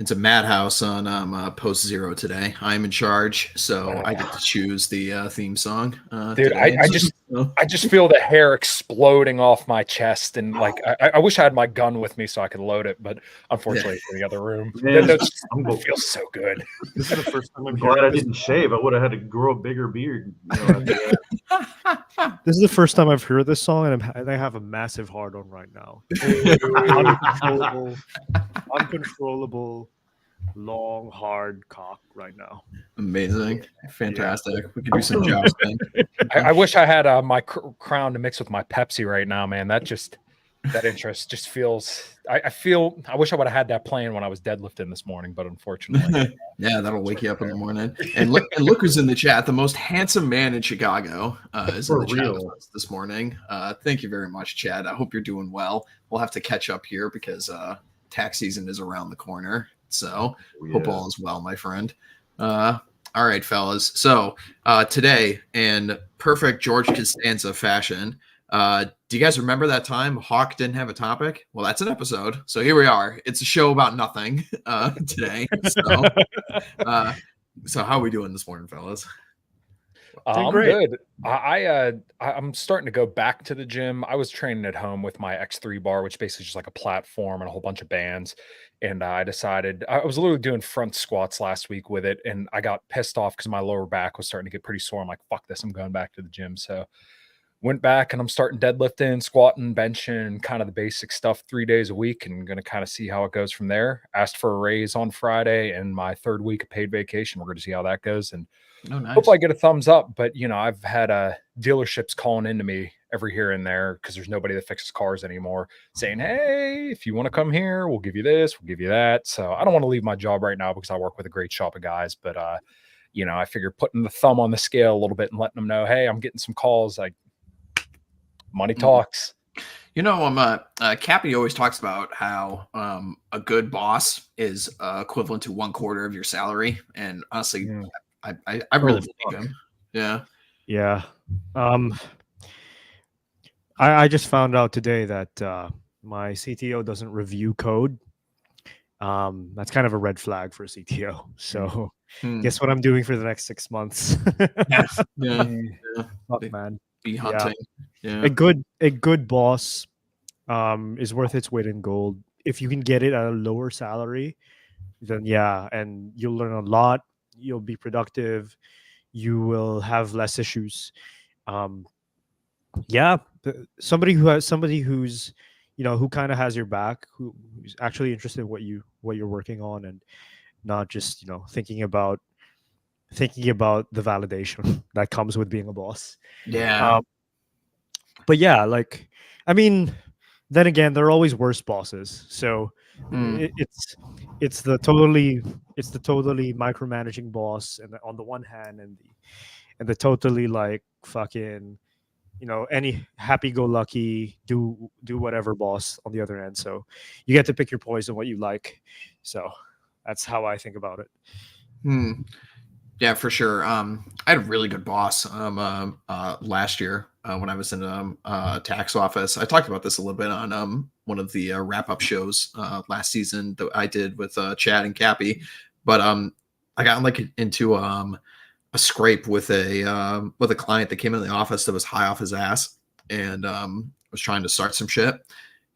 It's a madhouse on Post Zero today. I'm in charge, so I get to choose the theme song Dude, today. I just feel the hair exploding off my chest, and like I wish I had my gun with me so I could load it, but unfortunately it's in the other room. Man, That feels so good. This is the first time I'm glad I didn't shave. I would have had to grow a bigger beard. This is the first time I've heard this song, and I have a massive hard on right now. Uncontrollable, long, hard cock right now. Amazing, fantastic. We could do some jousting. I wish I had my crown to mix with my Pepsi right now, man. That interest just feels. I wish I would have had that playing when I was deadlifting this morning, but unfortunately, yeah, that'll wake you up in the morning. And look who's in the chat. The most handsome man in Chicago is in the chat with us this morning. Thank you very much, Chad. I hope you're doing well. We'll have to catch up here because tax season is around the corner. So hope all is well, my friend. All right, fellas. So today, in perfect George Costanza fashion, do you guys remember that time Hawk didn't have a topic? Well, that's an episode. So here we are. It's a show about nothing today. So how are we doing this morning, fellas? I'm good. I'm starting to go back to the gym. I was training at home with my X3 bar, which basically is just like a platform and a whole bunch of bands. And I decided I was literally doing front squats last week with it, and I got pissed off because my lower back was starting to get pretty sore. I'm like, fuck this, I'm going back to the gym. So went back and I'm starting deadlifting, squatting, benching, kind of the basic stuff 3 days a week, and going to kind of see how it goes from there. Asked for a raise on Friday and my third week of paid vacation. We're going to see how that goes. And hope I get a thumbs up. But, I've had dealerships calling into me every here and there because there's nobody that fixes cars anymore saying, hey, if you want to come here, we'll give you this, we'll give you that. So I don't want to leave my job right now because I work with a great shop of guys. But, I figure putting the thumb on the scale a little bit and letting them know, hey, I'm getting some calls. Money talks. Cappy always talks about how a good boss is equivalent to 1/4 of your salary. And honestly, I really believe him. Yeah. Yeah. I just found out today that my CTO doesn't review code. That's kind of a red flag for a CTO. So guess what I'm doing for the next 6 months? Fuck, man. Be hunting. Yeah. A good boss is worth its weight in gold. If you can get it at a lower salary, then and you'll learn a lot. You'll be productive. You will have less issues. Somebody who's who kind of has your back, who's actually interested in what you're working on, and not just thinking about the validation that comes with being a boss. Yeah. But then again, there are always worse bosses. So it's the totally micromanaging boss, and on the one hand, and the totally fucking any happy-go-lucky do whatever boss on the other end. So you get to pick your poison, what you like. So that's how I think about it. Yeah, for sure. I had a really good boss last year when I was in a tax office. I talked about this a little bit on one of the wrap-up shows last season that I did with Chad and Cappy. But I got into a scrape with a client that came in the office that was high off his ass and was trying to start some shit.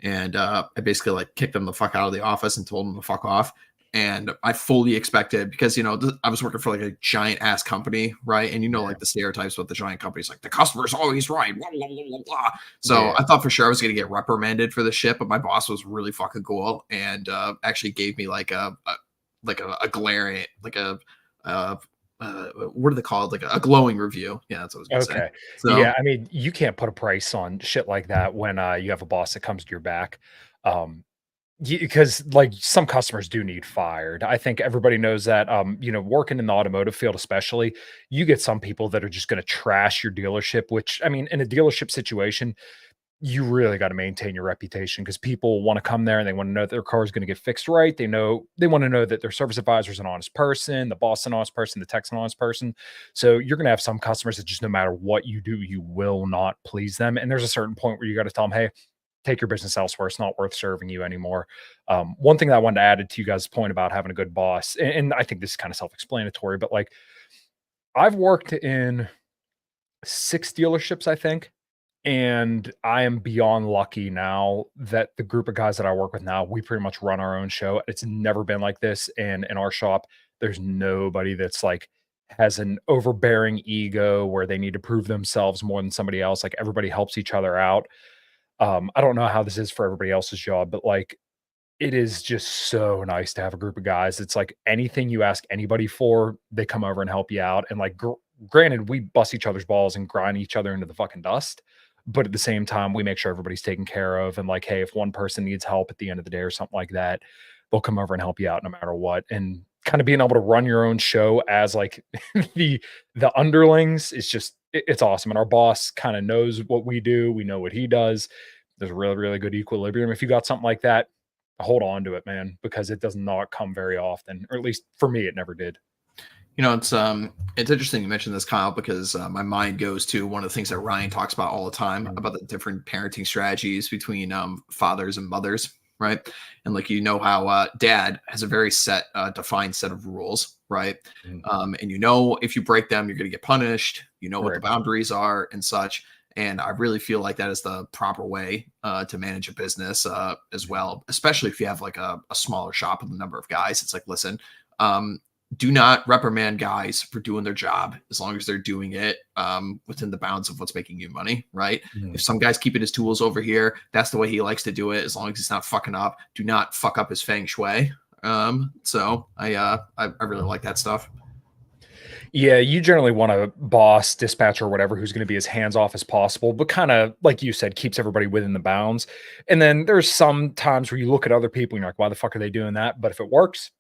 And I basically kicked him the fuck out of the office and told him to fuck off. And I fully expected, because, I was working for a giant ass company, right? And the stereotypes with the giant companies, the customer's always right. Blah, blah, blah, blah, blah. So I thought for sure I was going to get reprimanded for this shit, but my boss was really fucking cool and actually gave me a glaring, what do they call it? A glowing review. Yeah, that's what I was going to say. So, yeah, I mean, you can't put a price on shit like that when you have a boss that comes to your back. Because some customers do need fired. I think everybody knows that, working in the automotive field, especially, you get some people that are just going to trash your dealership, which, I mean, in a dealership situation, you really got to maintain your reputation because people want to come there and they want to know that their car is going to get fixed right. They want to know that their service advisor is an honest person, the boss is an honest person, the tech's an honest person. So you're going to have some customers that just no matter what you do, you will not please them. And there's a certain point where you got to tell them, hey, take your business elsewhere. It's not worth serving you anymore. One thing that I wanted to add to you guys' point about having a good boss, and I think this is kind of self-explanatory, but like I've worked in 6 dealerships, I think. And I am beyond lucky now that the group of guys that I work with now, we pretty much run our own show. It's never been like this. And in our shop, there's nobody that's like has an overbearing ego where they need to prove themselves more than somebody else. Like everybody helps each other out. I don't know how this is for everybody else's job, but like it is just so nice to have a group of guys. It's like anything you ask anybody for, they come over and help you out. And like, granted, we bust each other's balls and grind each other into the fucking dust. But at the same time, we make sure everybody's taken care of. And like, hey, if one person needs help at the end of the day or something like that, they'll come over and help you out no matter what. And kind of being able to run your own show as like the underlings is just it's awesome. And our boss kind of knows what we do. We know what he does. There's a really, really good equilibrium. If you got something like that, hold on to it, man, because it does not come very often, or at least for me, it never did. You know, it's interesting you mentioned this, Kyle, because my mind goes to one of the things that Ryan talks about all the time about the different parenting strategies between fathers and mothers, right? And like, you know how dad has a very set, defined set of rules, right? And you know, if you break them, you're going to get punished. You know what the boundaries are and such. And I really feel like that is the proper way to manage a business as well, especially if you have like a smaller shop with a number of guys. It's like, listen, do not reprimand guys for doing their job as long as they're doing it within the bounds of what's making you money, right? If some guy's keeping his tools over here, that's the way he likes to do it. As long as he's not fucking up, do not fuck up his feng shui. So I really like that stuff. Yeah, you generally want a boss, dispatcher, or whatever who's going to be as hands off as possible, but kind of like you said, keeps everybody within the bounds. And then there's some times where you look at other people and you're like, why the fuck are they doing that? But if it works,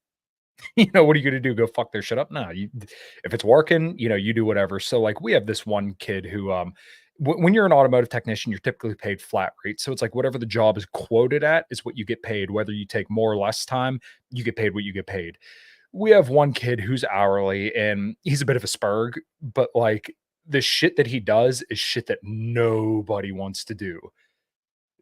you know, what are you going to do? Go fuck their shit up? No, if it's working, you know, you do whatever. So like we have this one kid who, when you're an automotive technician, you're typically paid flat rate. So it's like whatever the job is quoted at is what you get paid. Whether you take more or less time, you get paid what you get paid. We have one kid who's hourly and he's a bit of a spurg, but like the shit that he does is shit that nobody wants to do.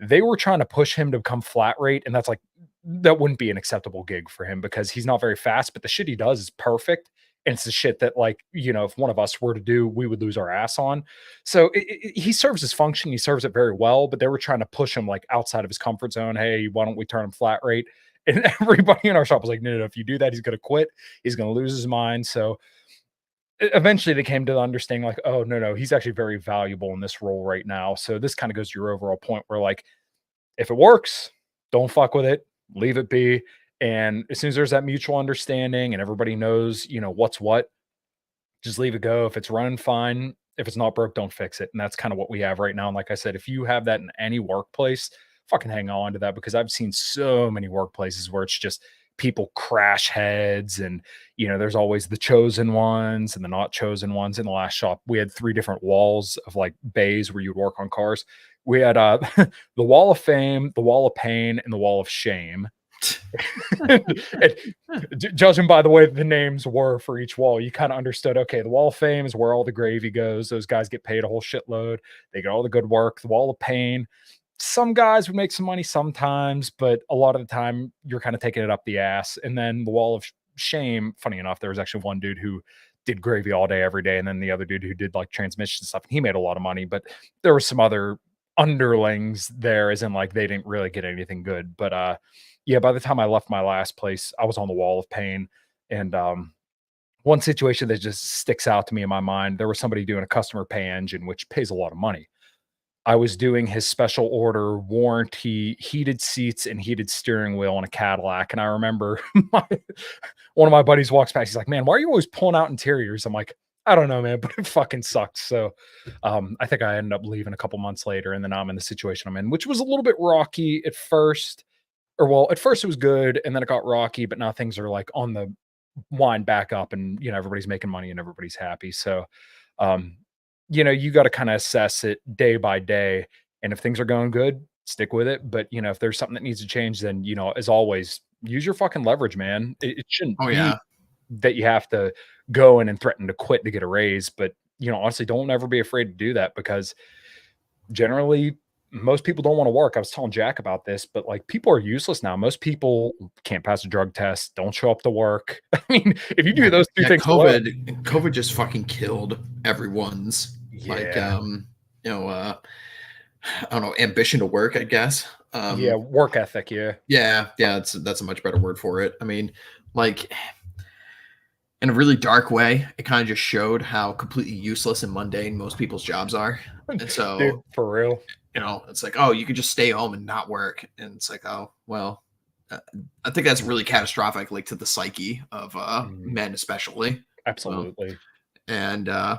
They were trying to push him to become flat rate, and that's like that wouldn't be an acceptable gig for him because he's not very fast, but the shit he does is perfect. And it's the shit that, like, you know, if one of us were to do, we would lose our ass on. So he serves his function. He serves it very well, but they were trying to push him like outside of his comfort zone. Hey, why don't we turn him flat rate? And everybody in our shop was like, no, if you do that, he's going to quit. He's going to lose his mind. So eventually they came to the understanding like, oh, no, he's actually very valuable in this role right now. So this kind of goes to your overall point where like, if it works, don't fuck with it, leave it be. And as soon as there's that mutual understanding and everybody knows, you know, what's what, just leave it go. If it's running fine, if it's not broke, don't fix it. And that's kind of what we have right now. And like I said, if you have that in any workplace, fucking hang on to that, because I've seen so many workplaces where it's just people crash heads and, you know, there's always the chosen ones and the not chosen ones. In the last shop, we had 3 different walls of like bays where you'd work on cars. We had the wall of fame, the wall of pain, and the wall of shame. Judging by the way the names were for each wall, you kind of understood, okay, the wall of fame is where all the gravy goes. Those guys get paid a whole shitload. They get all the good work. The wall of pain, some guys would make some money sometimes, but a lot of the time you're kind of taking it up the ass. And then the wall of shame, funny enough, there was actually one dude who did gravy all day, every day. And then the other dude who did like transmission stuff, and he made a lot of money, but there were some other underlings there, as in like they didn't really get anything good. But yeah, by the time I left my last place, I was on the wall of pain. And one situation that just sticks out to me in my mind, there was somebody doing a customer pay engine, which pays a lot of money. I was doing his special order warranty, heated seats and heated steering wheel on a Cadillac. And I remember one of my buddies walks past. He's like, man, why are you always pulling out interiors? I'm like, I don't know, man, but it fucking sucks. So I think I ended up leaving a couple months later, and then I'm in the situation I'm in, which was a little bit rocky at first. Or well, at first it was good, and then it got rocky, but now things are like on the wind back up, and you know, everybody's making money and everybody's happy. So you know, you got to kind of assess it day by day. And if things are going good, stick with it. But, you know, if there's something that needs to change, then, you know, as always, use your fucking leverage, man. It shouldn't be that you have to go in and threaten to quit to get a raise. But, you know, honestly, don't ever be afraid to do that, because generally most people don't want to work. I was telling Jack about this, but like people are useless now. Most people can't pass a drug test, don't show up to work. I mean, if you do those two things, COVID just fucking killed everyone's like I don't know, ambition to work, I guess. Work ethic. Yeah, that's a much better word for it. I mean, like in a really dark way, it kind of just showed how completely useless and mundane most people's jobs are. And so, dude, for real, it's like, oh, you could just stay home and not work. And it's like, oh, well, I think that's really catastrophic, like to the psyche of men, especially. Absolutely. And I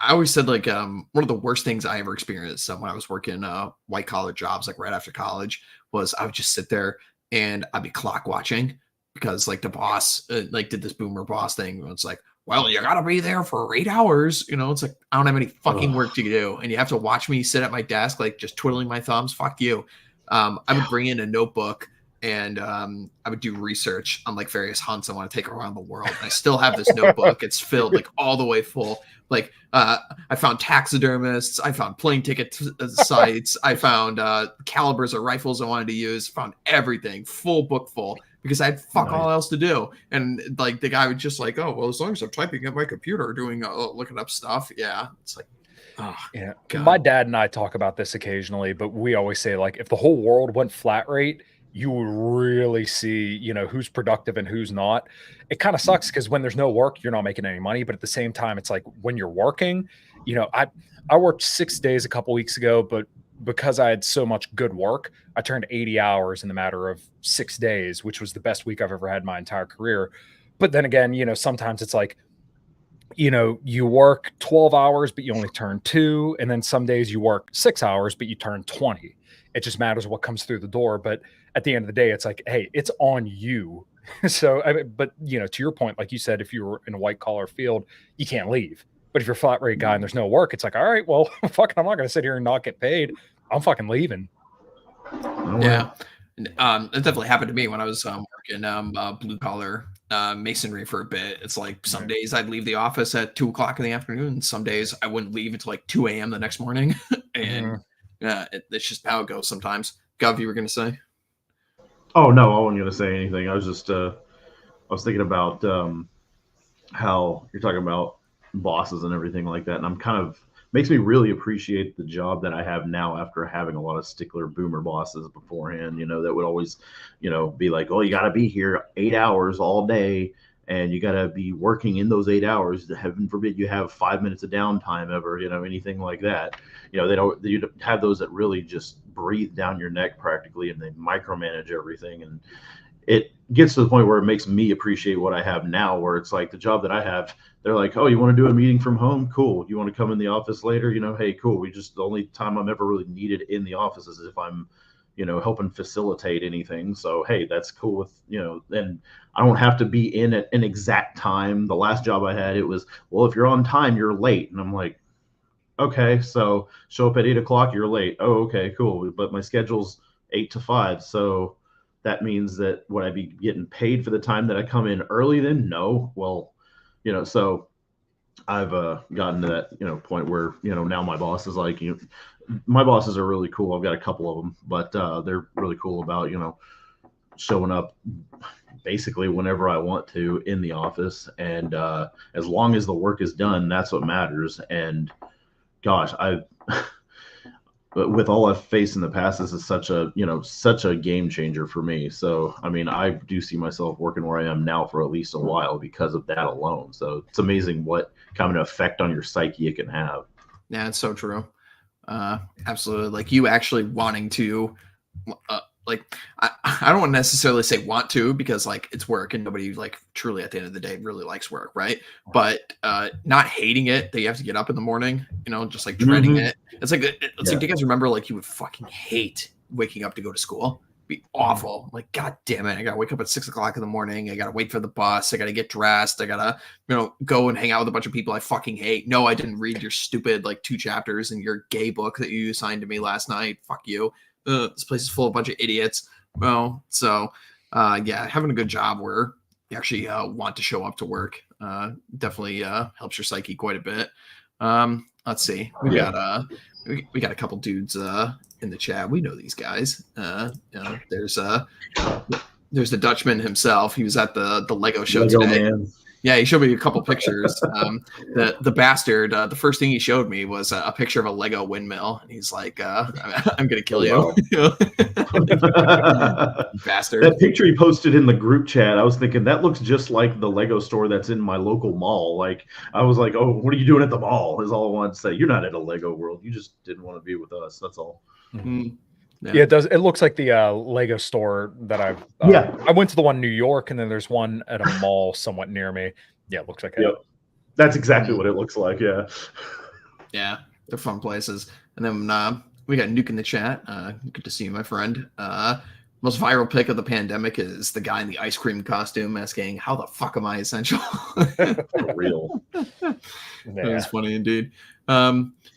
always said, like, one of the worst things I ever experienced when I was working white collar jobs, like right after college, was I would just sit there and I'd be clock watching because like the boss like did this boomer boss thing. It's like, well, you gotta be there for 8 hours. It's like, I don't have any fucking work to do. And you have to watch me sit at my desk, like just twiddling my thumbs. Fuck you. I would bring in a notebook and I would do research on like various hunts I want to take around the world. And I still have this notebook. It's filled like all the way full. Like I found taxidermists, I found plane ticket sites, I found calibers of rifles I wanted to use, found everything, full book full, because I had fuck all else to do. And like the guy would just like, oh, well, as long as I'm typing at my computer, doing looking up stuff. Yeah. It's like, oh, yeah. God. My dad and I talk about this occasionally, but we always say like, if the whole world went flat rate, you would really see, who's productive and who's not. It kind of sucks because when there's no work, you're not making any money. But at the same time, it's like when you're working, I worked 6 days a couple weeks ago, but because I had so much good work, I turned 80 hours in the matter of 6 days, which was the best week I've ever had in my entire career. But then again, sometimes it's like, you work 12 hours, but you only turn 2. And then some days you work 6 hours, but you turn 20. It just matters what comes through the door. But at the end of the day, it's like, hey, it's on you. So, but to your point, like you said, if you were in a white collar field, you can't leave. But if you're a flat rate guy and there's no work, it's like, all right, well, fucking, I'm not going to sit here and not get paid. I'm fucking leaving. Yeah. It definitely happened to me when I was working blue collar masonry for a bit. It's like some days I'd leave the office at 2:00 in the afternoon. And some days I wouldn't leave until like 2 a.m. the next morning. And it's just how it goes sometimes. Gov, you were going to say? Oh, no, I wasn't going to say anything. I was just, I was thinking about how you're talking about bosses and everything like that. And I'm kind of, makes me really appreciate the job that I have now after having a lot of stickler boomer bosses beforehand, that would always, be like, oh, you got to be here 8 hours all day. And you got to be working in those 8 hours. Heaven forbid you have 5 minutes of downtime ever, anything like that. You have those that really just breathe down your neck practically, and they micromanage everything. And it gets to the point where it makes me appreciate what I have now, where it's like the job that I have, they're like, oh, you want to do a meeting from home? Cool. You want to come in the office later? Hey, cool. The only time I'm ever really needed in the office is if I'm helping facilitate anything. So, hey, that's cool with, and I don't have to be in at an exact time. The last job I had, it was, well, if you're on time, you're late. And I'm like, okay, so show up at 8:00, you're late. Oh, okay, cool. But my schedule's 8 to 5. So that means that would I be getting paid for the time that I come in early then? No. Well, so I've gotten to that, point where, now my boss is like, my bosses are really cool. I've got a couple of them, but they're really cool about, showing up basically whenever I want to in the office. And as long as the work is done, that's what matters. And gosh, but with all I've faced in the past, this is such a game changer for me. So, I mean, I do see myself working where I am now for at least a while because of that alone. So it's amazing what kind of effect on your psyche it can have. Yeah, it's so true. Absolutely. Like you actually wanting to, I don't want to necessarily say want to, because like it's work and nobody like truly at the end of the day really likes work, right? But not hating it that you have to get up in the morning, just like dreading it. It's like, like, do you guys remember like you would fucking hate waking up to go to school? It'd be awful. Like, God damn it. I got to wake up at 6:00 in the morning. I got to wait for the bus. I got to get dressed. I got to, go and hang out with a bunch of people I fucking hate. No, I didn't read your stupid like 2 chapters in your gay book that you assigned to me last night. Fuck you. This place is full of a bunch of idiots. Well, so yeah, having a good job where you actually want to show up to work definitely helps your psyche quite a bit. Let's see. We we got a couple dudes in the chat. We know these guys. There's the Dutchman himself. He was at the Lego show Lego today. Man. Yeah, he showed me a couple pictures. The bastard, the first thing he showed me was a picture of a Lego windmill, and he's like, "I'm gonna kill you." Bastard. That picture he posted in the group chat, I was thinking that looks just like the Lego store that's in my local mall. Like, I was like, "Oh, what are you doing at the mall?" Is all I wanted to say. You're not at a Lego World. You just didn't want to be with us. That's all. Mm-hmm. Yeah, it does. It looks like the Lego store that I've. I went to the one in New York, and then there's one at a mall somewhat near me. Yeah, it looks like it. That's exactly what it looks like. Yeah. Yeah, they're fun places. And then we got Nuke in the chat. Good to see you, my friend. Most viral pic of the pandemic is the guy in the ice cream costume asking, "How the fuck am I essential?" For real. That was funny indeed.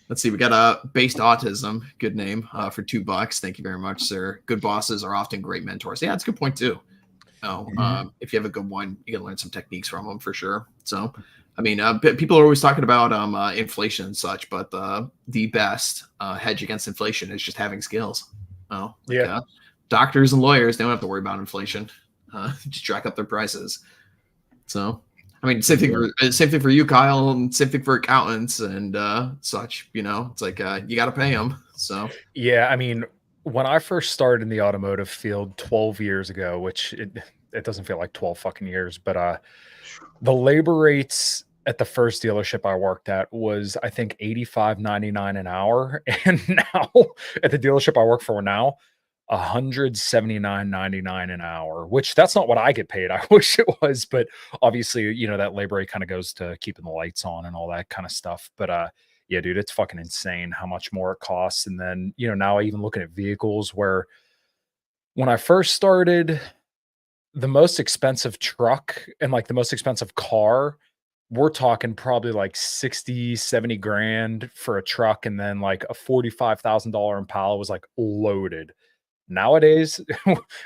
Let's see. We got Based Autism. Good name for $2. Thank you very much, sir. Good bosses are often great mentors. Yeah, that's a good point too. If you have a good one, you can learn some techniques from them for sure. So, I mean, people are always talking about inflation and such, but the best hedge against inflation is just having skills. Doctors and lawyers, they don't have to worry about inflation. Just jack up their prices. So, I mean, same thing for you, Kyle, and same thing for accountants and such. You know, it's like you got to pay them. So yeah, I mean, when I first started in the automotive field 12 years ago, which it doesn't feel like 12 fucking years, but the labor rates at the first dealership I worked at was, I think, $85.99 an hour, and now at the dealership I work for now, $179.99 an hour, which that's not what I get paid. I wish it was, but obviously, you know, that labor rate kind of goes to keeping the lights on and all that kind of stuff. But yeah, dude, it's fucking insane how much more it costs. And then, you know, now I even looking at vehicles where when I first started, the most expensive truck and like the most expensive car, we're talking probably like 60, 70 grand for a truck. And then like a $45,000 Impala was like loaded. Nowadays,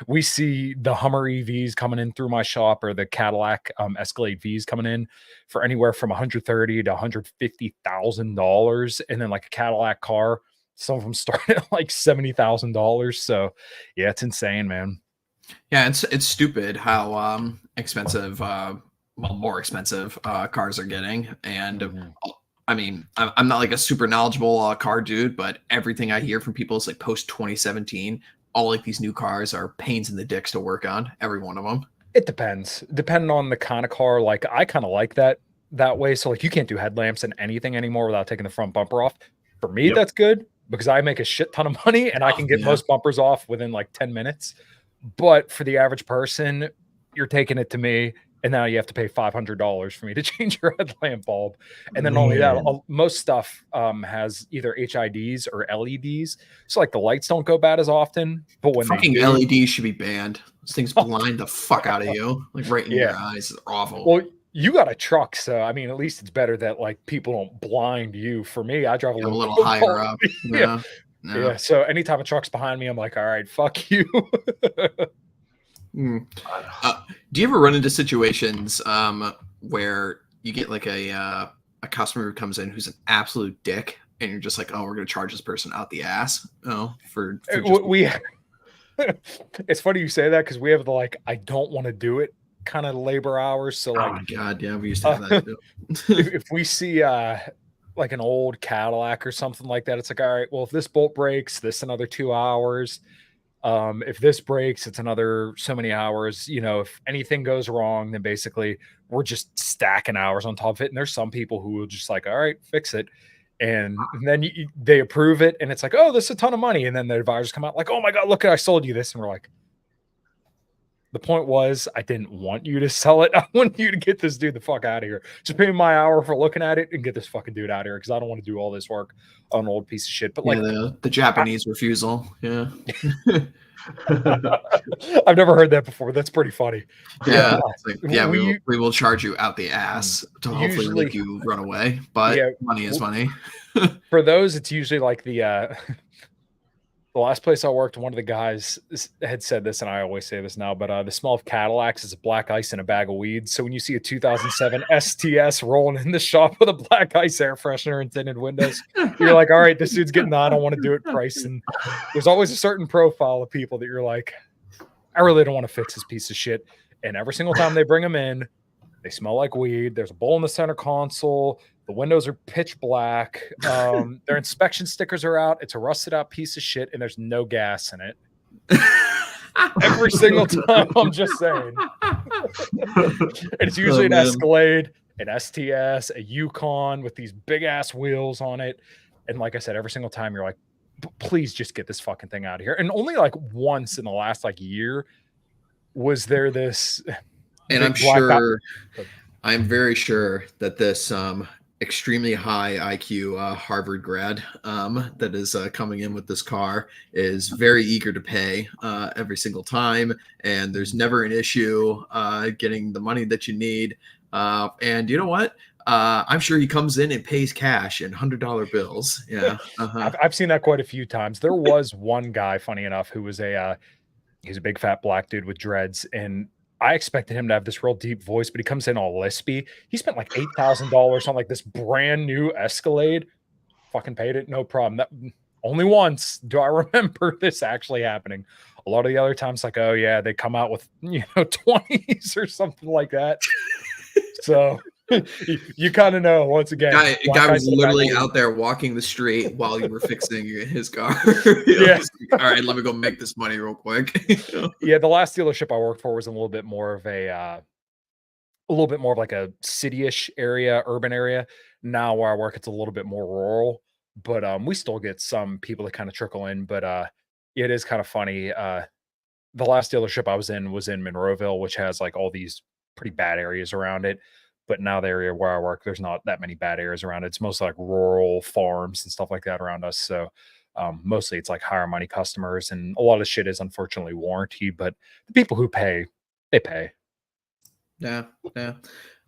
we see the Hummer EVs coming in through my shop or the Cadillac Escalade Vs coming in for anywhere from $130,000 to $150,000, and then like a Cadillac car, some of them start at like $70,000. So yeah, it's insane, man. Yeah, it's stupid how expensive, more expensive cars are getting, and I mean, I'm not like a super knowledgeable car dude, but everything I hear from people is like post 2017. All like these new cars are pains in the dicks to work on, every one of them. It depends. Depending on the kind of car, like I kind of like that way. So like you can't do headlamps and anything anymore without taking the front bumper off. For me, that's good because I make a shit ton of money and I can get most bumpers off within like 10 minutes. But for the average person, you're taking it to me, and now you have to pay $500 for me to change your headlamp bulb. And then not only that, most stuff has either HIDs or LEDs. So like the lights don't go bad as often. But when fucking LEDs should be banned. Those things blind the fuck out of you. Like right in your eyes. It's awful. Well, you got a truck, so I mean, at least it's better that like people don't blind you. For me, I drive a little higher up. Yeah. So anytime a truck's behind me, I'm like, all right, fuck you. Do you ever run into situations where you get like a customer who comes in who's an absolute dick, and you're just like, oh, we're gonna charge this person out the ass? For we. It's funny you say that because we have the like, I don't want to do it kind of labor hours. So like, oh my god, yeah, we used to have that too. if we see like an old Cadillac or something like that, it's like, all right, well, if this bolt breaks, this another 2 hours. If this breaks, it's another so many hours. You know, if anything goes wrong, then basically we're just stacking hours on top of it. And there's some people who will just like, all right, fix it. And then they approve it. And it's like, oh, this is a ton of money. And then the advisors come out like, oh my God, look, I sold you this. And we're like, the point was, I didn't want you to sell it. I want you to get this dude the fuck out of here. Just pay me my hour for looking at it and get this fucking dude out of here, because I don't want to do all this work on an old piece of shit. But like the Japanese refusal. Yeah. I've never heard that before. That's pretty funny. Yeah. Like, we will charge you out the ass to hopefully make you run away. But money is money. For those, it's usually like the The last place I worked, one of the guys had said this, and I always say this now, but the smell of Cadillacs is black ice in a bag of weeds. So when you see a 2007 STS rolling in the shop with a black ice air freshener and tinted windows, you're like, all right, this dude's getting the I don't want to do it price. And there's always a certain profile of people that you're like, I really don't want to fix this piece of shit. And every single time they bring them in, they smell like weed. There's a bowl in the center console. The windows are pitch black. Their inspection stickers are out. It's a rusted out piece of shit, and there's no gas in it. Every single time, I'm just saying. And it's usually an Escalade, an STS, a Yukon with these big ass wheels on it. And like I said, every single time you're like, please just get this fucking thing out of here. And only like once in the last like year was there this. And I'm very sure that this extremely high IQ Harvard grad that is coming in with this car is very eager to pay every single time, and there's never an issue getting the money that you need. And you know what? I'm sure he comes in and pays cash in $100 bills. Yeah, I've seen that quite a few times. There was one guy, funny enough, who was he's a big fat black dude with dreads, and I expected him to have this real deep voice, but he comes in all lispy. He spent like $8,000 on like this brand new Escalade. Fucking paid it, no problem. That only once do I remember this actually happening. A lot of the other times, like, oh yeah, they come out with 20s or something like that. So you kind of know once again. Guy was literally out there walking the street while you were fixing his car. Yeah. All right, let me go make this money real quick. Yeah, the last dealership I worked for was a little bit more of like a city-ish area, urban area. Now where I work, it's a little bit more rural, but we still get some people that kind of trickle in. But it is kind of funny. The last dealership I was in Monroeville, which has like all these pretty bad areas around it. But now the area where I work, there's not that many bad areas around it. It's mostly like rural farms and stuff like that around us. So mostly it's like higher money customers, and a lot of shit is unfortunately warranty, but the people who pay, they pay. Yeah.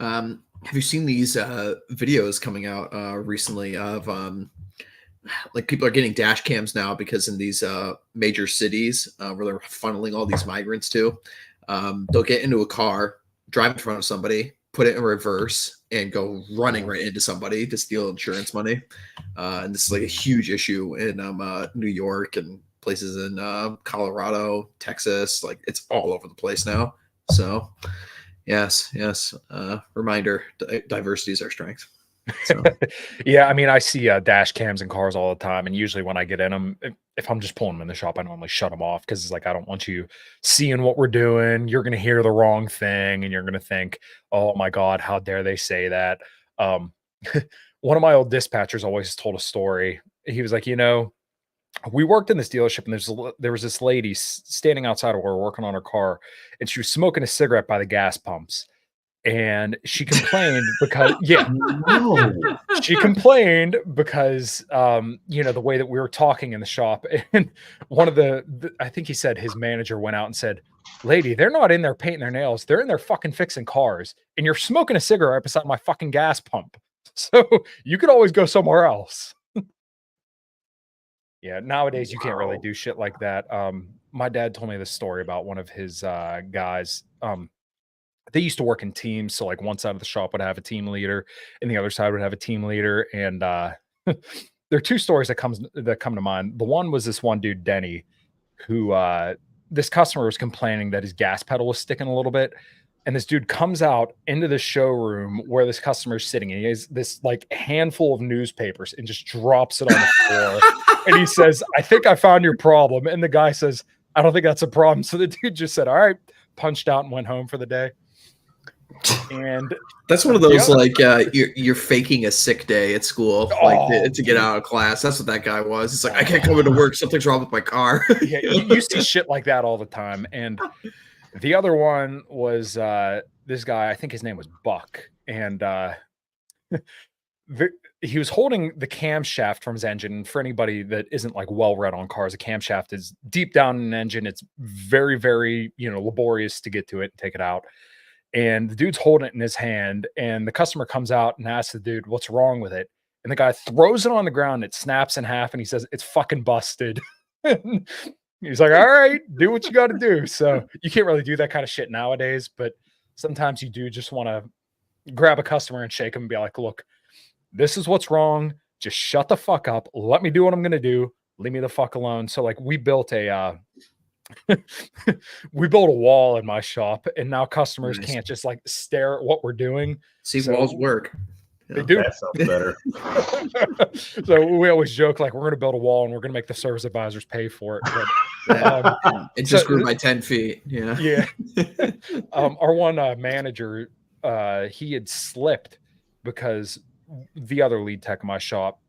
Have you seen these videos coming out recently of like people are getting dash cams now because in these major cities where they're funneling all these migrants to, they'll get into a car, drive in front of somebody, put it in reverse, and go running right into somebody to steal insurance money. And this is like a huge issue in New York and places in Colorado, Texas. Like it's all over the place now. So yes. Reminder, diversity is our strength. So. Yeah, I mean, I see dash cams in cars all the time, and usually when I get in them, if I'm just pulling them in the shop, I normally shut them off because it's like I don't want you seeing what we're doing. You're going to hear the wrong thing, and you're going to think, "Oh my God, how dare they say that?" One of my old dispatchers always told a story. He was like, we worked in this dealership, and there was this lady standing outside of where we're working on her car, and she was smoking a cigarette by the gas pumps. And she complained because, she complained because, the way that we were talking in the shop, and one of I think he said his manager went out and said, "Lady, they're not in there painting their nails. They're in there fucking fixing cars. And you're smoking a cigarette beside my fucking gas pump. So you could always go somewhere else." Yeah. Nowadays you can't really do shit like that. My dad told me this story about one of his guys. They used to work in teams. So like one side of the shop would have a team leader and the other side would have a team leader. And there are two stories that come to mind. The one was this one dude, Denny, who this customer was complaining that his gas pedal was sticking a little bit. And this dude comes out into the showroom where this customer is sitting, and he has this like handful of newspapers and just drops it on the floor. And he says, "I think I found your problem." And the guy says, "I don't think that's a problem." So the dude just said, "All right," punched out and went home for the day. And that's one of those you're faking a sick day at school, to get out of class. That's what that guy was. It's like, I can't come into work. Something's wrong with my car. Yeah, you see shit like that all the time. And the other one was this guy. I think his name was Buck, and he was holding the camshaft from his engine. For anybody that isn't like well read on cars, a camshaft is deep down in an engine. It's very, very laborious to get to it and take it out. And the dude's holding it in his hand, and the customer comes out and asks the dude, "What's wrong with it?" And the guy throws it on the ground. It snaps in half, and he says, "It's fucking busted." He's like, all right, do what you got to do. So you can't really do that kind of shit nowadays, but sometimes you do just want to grab a customer and shake them and be like, look, this is what's wrong. Just shut the fuck up. Let me do what I'm going to do. Leave me the fuck alone. So like we built a we built a wall in my shop, and now customers Nice. can't just like stare at what we're doing. See, So- walls work. They do. That sounds better. So we always joke like we're going to build a wall and we're going to make the service advisors pay for it. But It just grew by 10 feet. Yeah. yeah. Our one manager, he had slipped because the other lead tech in my shop,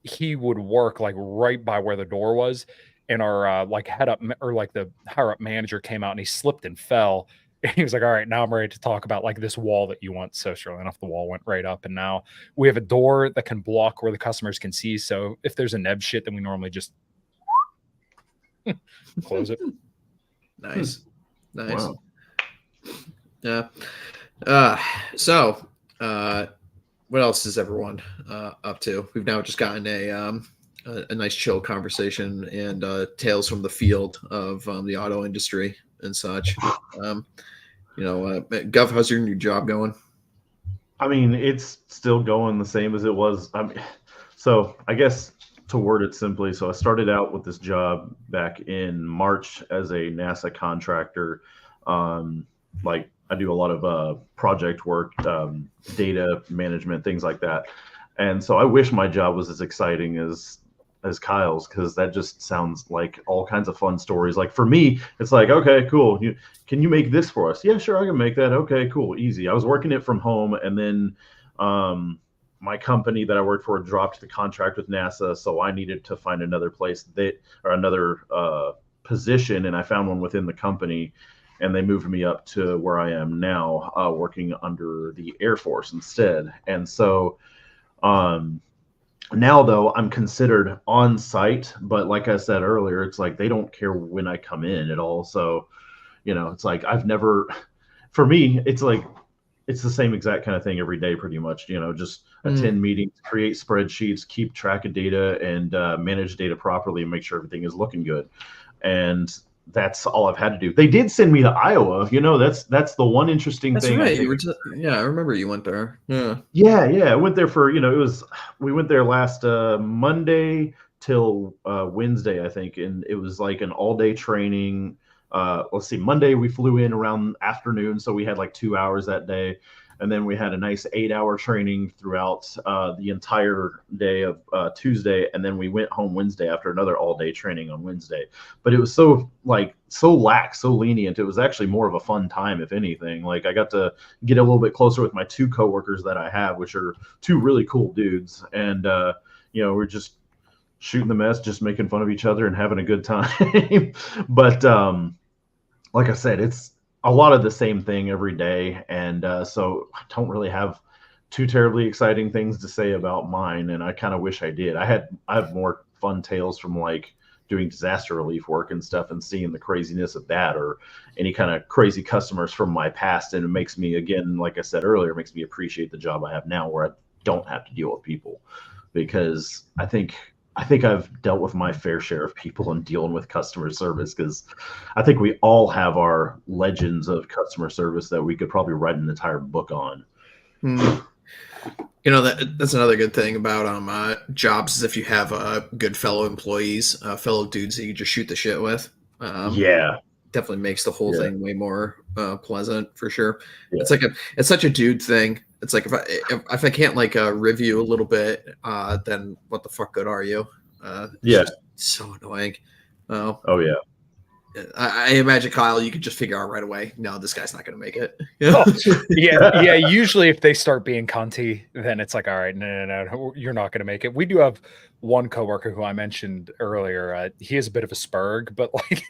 he would work like right by where the door was, and our like head up or like the higher up manager came out and he slipped and fell. And he was like, all right, now I'm ready to talk about like this wall that you want. So sure enough, the wall went right up, and now we have a door that can block where the customers can see. So if there's a neb shit, then we normally just close it. Nice. Wow. Yeah. So what else is everyone up to? We've now just gotten a nice chill conversation and tales from the field of the auto industry and such. Gov, how's your new job going? I mean, it's still going the same as it was. So I guess to word it simply, so I started out with this job back in March as a NASA contractor. Like I do a lot of project work, data management, things like that. And so I wish my job was as exciting as Kyle's, because that just sounds like all kinds of fun stories. Like for me, it's like, okay, cool. Can you make this for us? Yeah, sure, I can make that. Okay, cool, easy. I was working it from home, and then my company that I worked for dropped the contract with NASA, so I needed to find another place or another position, and I found one within the company, and they moved me up to where I am now, working under the Air Force instead. And so now, though, I'm considered on site, but like I said earlier, it's like they don't care when I come in at all. So, it's like for me, it's like it's the same exact kind of thing every day, pretty much. Just attend meetings, create spreadsheets, keep track of data, and manage data properly, and make sure everything is looking good. And that's all I've had to do. They did send me to Iowa. That's the one interesting thing. That's right. I remember you went there. Yeah. I went there for, we went there last Monday till Wednesday, I think. And it was like an all-day training. Let's see, Monday we flew in around afternoon, so we had like 2 hours that day. And then we had a nice 8-hour training throughout the entire day of Tuesday. And then we went home Wednesday after another all-day training on Wednesday. But it was so lax, so lenient. It was actually more of a fun time, if anything. Like I got to get a little bit closer with my 2 coworkers that I have, which are 2 really cool dudes. And, we're just shooting the mess, just making fun of each other and having a good time. But like I said, it's a lot of the same thing every day, and so I don't really have too terribly exciting things to say about mine, and I kind of wish I did. I have more fun tales from like doing disaster relief work and stuff, and seeing the craziness of that, or any kind of crazy customers from my past, and it makes me, again, like I said earlier, it makes me appreciate the job I have now, where I don't have to deal with people, because I think I've dealt with my fair share of people and dealing with customer service, because I think we all have our legends of customer service that we could probably write an entire book on. That's another good thing about jobs, is if you have good fellow employees, fellow dudes that you just shoot the shit with. Definitely makes the whole thing way more pleasant, for sure. Yeah. It's such a dude thing. It's like if I can't like review a little bit, then what the fuck good are you? It's so annoying. Oh yeah. I imagine, Kyle, you could just figure out right away, no, this guy's not going to make it. Yeah. Usually if they start being cunty, then it's like, all right, no, you're not going to make it. We do have one coworker who I mentioned earlier. He is a bit of a spurg, but like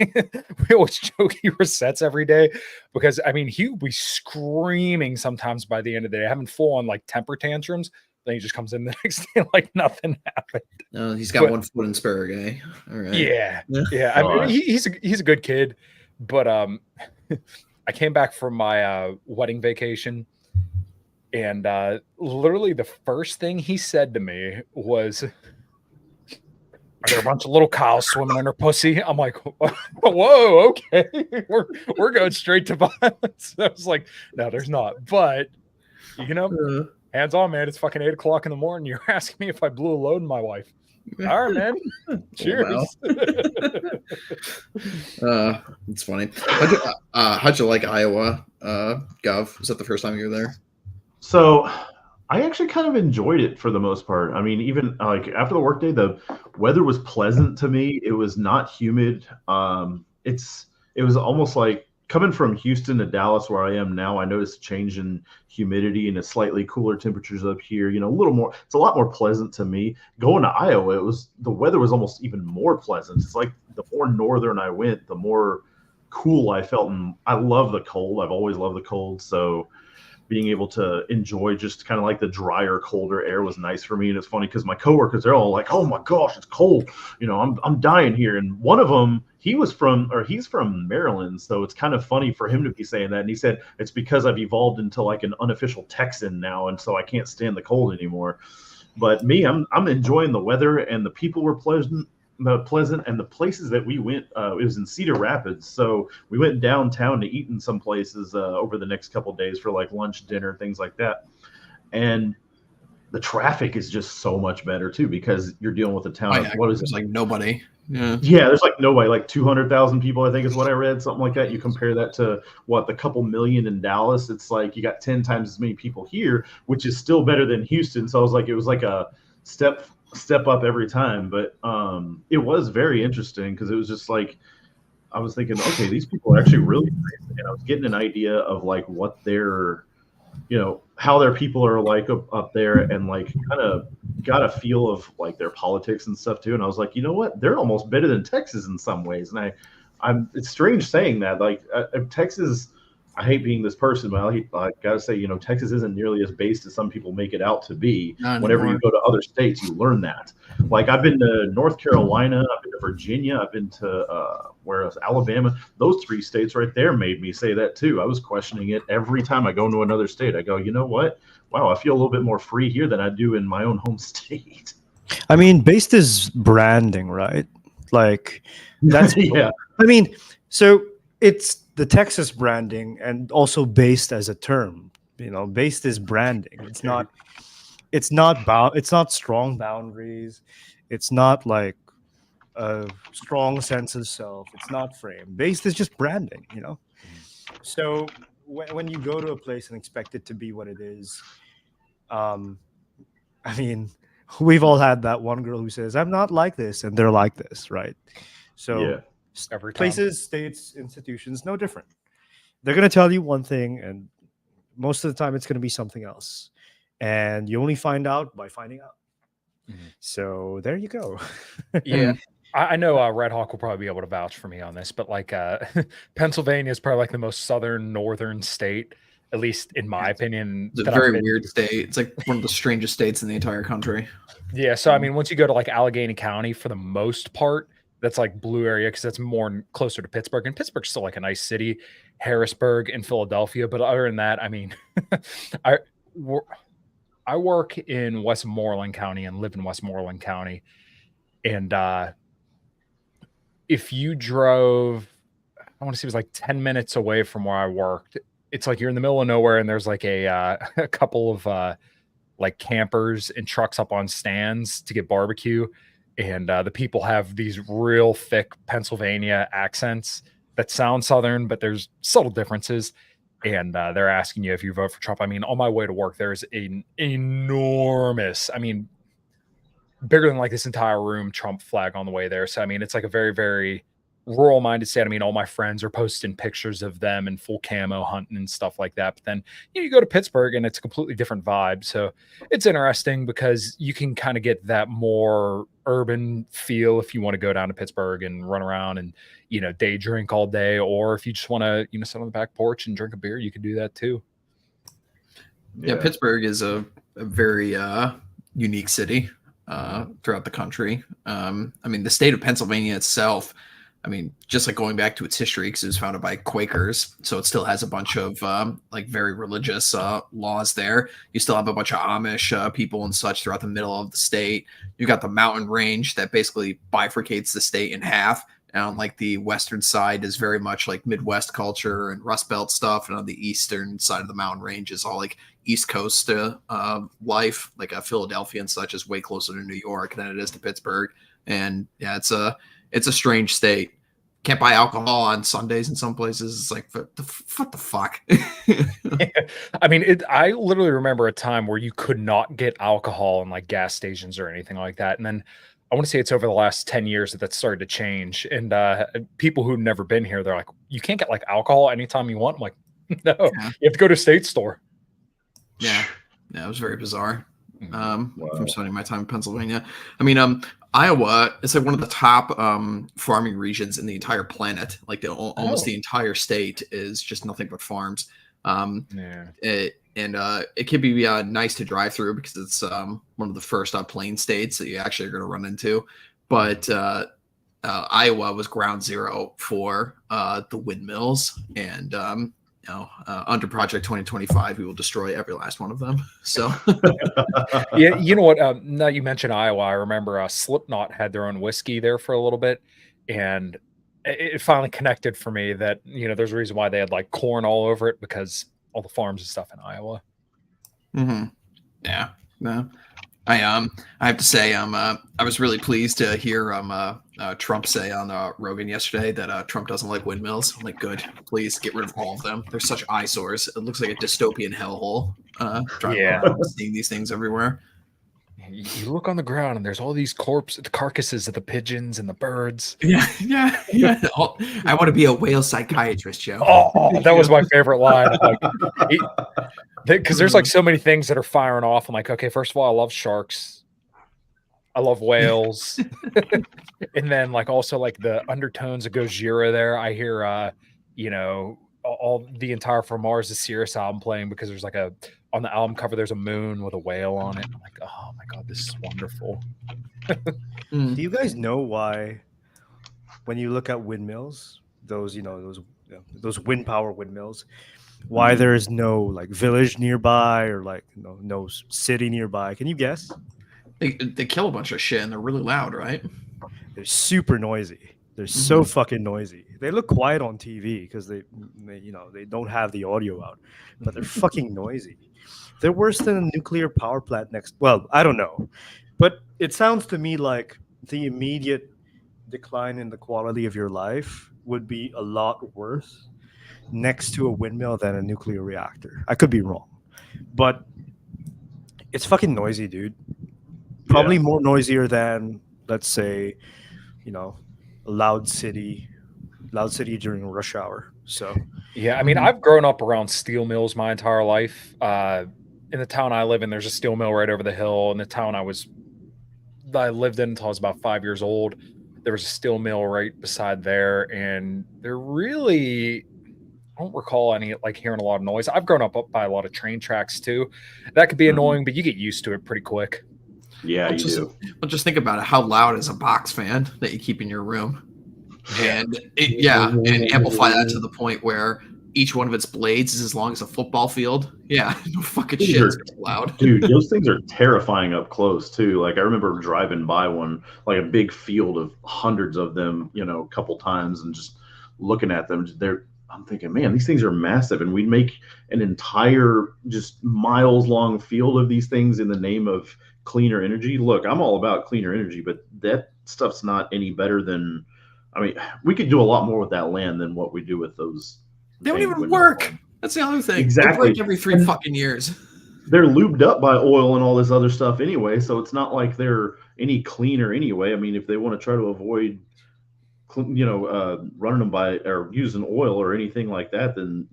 we always joke he resets every day, because I mean, he would be screaming sometimes by the end of the day, having full on like temper tantrums. Then he just comes in the next day like nothing happened. He's got one foot in Spurg, eh? All right. Yeah. I mean, he's a good kid, but I came back from my wedding vacation, and literally the first thing he said to me was, are there a bunch of little cows swimming in her pussy? I'm like, whoa, okay, we're going straight to violence. I was like, no, there's not. But hands on, man. It's fucking 8 o'clock in the morning. You're asking me if I blew a load in my wife. All right, man. Cheers. It's funny. How'd you like Iowa, Gov? Was that the first time you were there? So I actually kind of enjoyed it for the most part. I mean, even like after the workday, the weather was pleasant to me. It was not humid. It was almost like coming from Houston to Dallas, where I am now. I noticed a change in humidity and a slightly cooler temperatures up here. A little more. It's a lot more pleasant to me. Going to Iowa, the weather was almost even more pleasant. It's like the more northern I went, the more cool I felt, and I love the cold. I've always loved the cold, so being able to enjoy just kind of like the drier, colder air was nice for me. And it's funny because my coworkers, they're all like, "Oh my gosh, it's cold! I'm dying here." And one of them, he's from Maryland, so it's kind of funny for him to be saying that. And he said it's because I've evolved into like an unofficial Texan now, and so I can't stand the cold anymore. But me, I'm enjoying the weather, and the people were pleasant, and the places that we went, it was in Cedar Rapids, so we went downtown to eat in some places over the next couple of days for like lunch, dinner, things like that. And the traffic is just so much better too, because you're dealing with a town of, what is it, like nobody. Yeah, there's like nobody, like 200,000 people, I think is what I read, something like that. You compare that to the couple million in Dallas, it's like you got 10 times as many people here, which is still better than Houston. So it was like a step up every time. But it was very interesting, because it was just like I was thinking, okay, these people are actually really nice. And I was getting an idea of like what their how their people are like up there, and like kind of got a feel of like their politics and stuff too. And I was like, you know what, they're almost better than Texas in some ways. And it's strange saying that, like Texas, I hate being this person, but I gotta say, Texas isn't nearly as based as some people make it out to be. Whenever you go to other states, you learn that. Like I've been to North Carolina, I've been to Virginia, I've been to where else? Alabama. Those 3 states right there made me say that too. I was questioning it every time I go into another state. I go, you know what? Wow, I feel a little bit more free here than I do in my own home state. I mean, based is branding, right? Like that's yeah. I mean, so it's the Texas branding, and also based as a term. Based is branding. It's not strong boundaries. It's not like a strong sense of self. It's not frame. Based is just branding. So when you go to a place and expect it to be what it is, I mean, we've all had that one girl who says, "I'm not like this," and they're like this, right? So. Yeah. Every time. Places, states, institutions, no different. They're going to tell you one thing, and most of the time it's going to be something else. And you only find out by finding out. Mm-hmm. So there you go. Yeah. I know Red Hawk will probably be able to vouch for me on this, but like Pennsylvania is probably like the most northern state, at least in my opinion. It's a very weird state. It's like one of the strangest states in the entire country. Yeah. So, I mean, once you go to like Allegheny County, for the most part, that's like blue area, because that's more closer to Pittsburgh, and Pittsburgh's still like a nice city. Harrisburg and Philadelphia, but other than that, I mean, I work in Westmoreland County and live in Westmoreland County, and if you drove, I want to say it was like 10 minutes away from where I worked, it's like you're in the middle of nowhere, and there's like a couple of like campers and trucks up on stands to get barbecue. And the people have these real thick Pennsylvania accents that sound Southern, but there's subtle differences. And they're asking you if you vote for Trump. I mean, on my way to work, there's an enormous, I mean, bigger than like this entire room, Trump flag on the way there. So, I mean, it's like a very, very rural minded state. I mean, all my friends are posting pictures of them in full camo hunting and stuff like that. But then you go to Pittsburgh and it's a completely different vibe. So it's interesting because you can kind of get that more urban feel if you want to go down to Pittsburgh and run around and, day drink all day. Or if you just want to, sit on the back porch and drink a beer, you can do that too. Yeah, Pittsburgh is a very unique city throughout the country. I mean, the state of Pennsylvania itself, I mean, just like going back to its history, because it was founded by Quakers, so it still has a bunch of like very religious laws there. You still have a bunch of Amish people and such throughout the middle of the state. You got the mountain range that basically bifurcates the state in half. And on like the western side is very much like Midwest culture and Rust Belt stuff, and on the eastern side of the mountain range is all like East Coast life, like Philadelphia and such is way closer to New York than it is to Pittsburgh. And yeah, it's a strange state. Can't buy alcohol on Sundays in some places. It's like, what the fuck? I mean, I literally remember a time where you could not get alcohol in like gas stations or anything like that. And then I want to say it's over the last 10 years that that's started to change. And people who've never been here, they're like, you can't get like alcohol anytime you want. I'm like, no, you have to go to a state store. Yeah, it was very bizarre. From spending my time in Pennsylvania. I mean, Iowa is like one of the top farming regions in the entire planet. Like almost the entire state is just nothing but farms. It can be nice to drive through because it's one of the first plain states that you actually are going to run into. But Iowa was ground zero for the windmills, and under Project 2025, we will destroy every last one of them. So, yeah, you know what? Now you mentioned Iowa, I remember Slipknot had their own whiskey there for a little bit, and it finally connected for me that there's a reason why they had like corn all over it, because all the farms and stuff in Iowa. Yeah, no. I have to say, I was really pleased to hear Trump say on Rogan yesterday that Trump doesn't like windmills. I'm like, good, please get rid of all of them. They're such eyesores. It looks like a dystopian hellhole. Seeing these things everywhere. You look on the ground and there's all these carcasses of the pigeons and the birds. Yeah. I want to be a whale psychiatrist, Joe. Oh, that was my favorite line. Because there's like so many things that are firing off. I'm like, okay, first of all, I love sharks. I love whales. And then like also like the undertones of Gojira there. I hear, all the entire From Mars to Sirius album playing, because there's like on the album cover, there's a moon with a whale on it. I'm like, oh my God, this is wonderful. Do you guys know why, when you look at windmills, those wind power windmills, why there is no like village nearby or like no city nearby? Can you guess? They kill a bunch of shit and they're really loud, right? They're super noisy. They're so fucking noisy. They look quiet on TV because they don't have the audio out, but they're fucking noisy. They're worse than a nuclear power plant well, I don't know, but it sounds to me like the immediate decline in the quality of your life would be a lot worse next to a windmill than a nuclear reactor. I could be wrong, but it's fucking noisy, dude. Probably more noisier than, let's say, a loud city during rush hour. So yeah, I mean, I've grown up around steel mills my entire life. In the town I live in, there's a steel mill right over the hill. In the town I lived in until I was about 5 years old, there was a steel mill right beside there, and they're really, I don't recall any like hearing a lot of noise. I've grown up by a lot of train tracks too. That could be annoying, but you get used to it pretty quick. Yeah, you do. Well, just think about it. How loud is a box fan that you keep in your room? And and amplify that to the point where each one of its blades is as long as a football field. Yeah, no fucking shit. It's loud. Dude, those things are terrifying up close too. Like I remember driving by one, like a big field of hundreds of them, a couple times, and just looking at them. I'm thinking, man, these things are massive, and we'd make an entire just miles long field of these things in the name of cleaner energy. Look, I'm all about cleaner energy, but that stuff's not any better than, I mean, we could do a lot more with that land than what we do with those. They don't even work. That's the other thing. Exactly. They break every 3 fucking years. They're lubed up by oil and all this other stuff anyway, so it's not like they're any cleaner anyway. I mean, if they want to try to avoid running them by or using oil or anything like that, then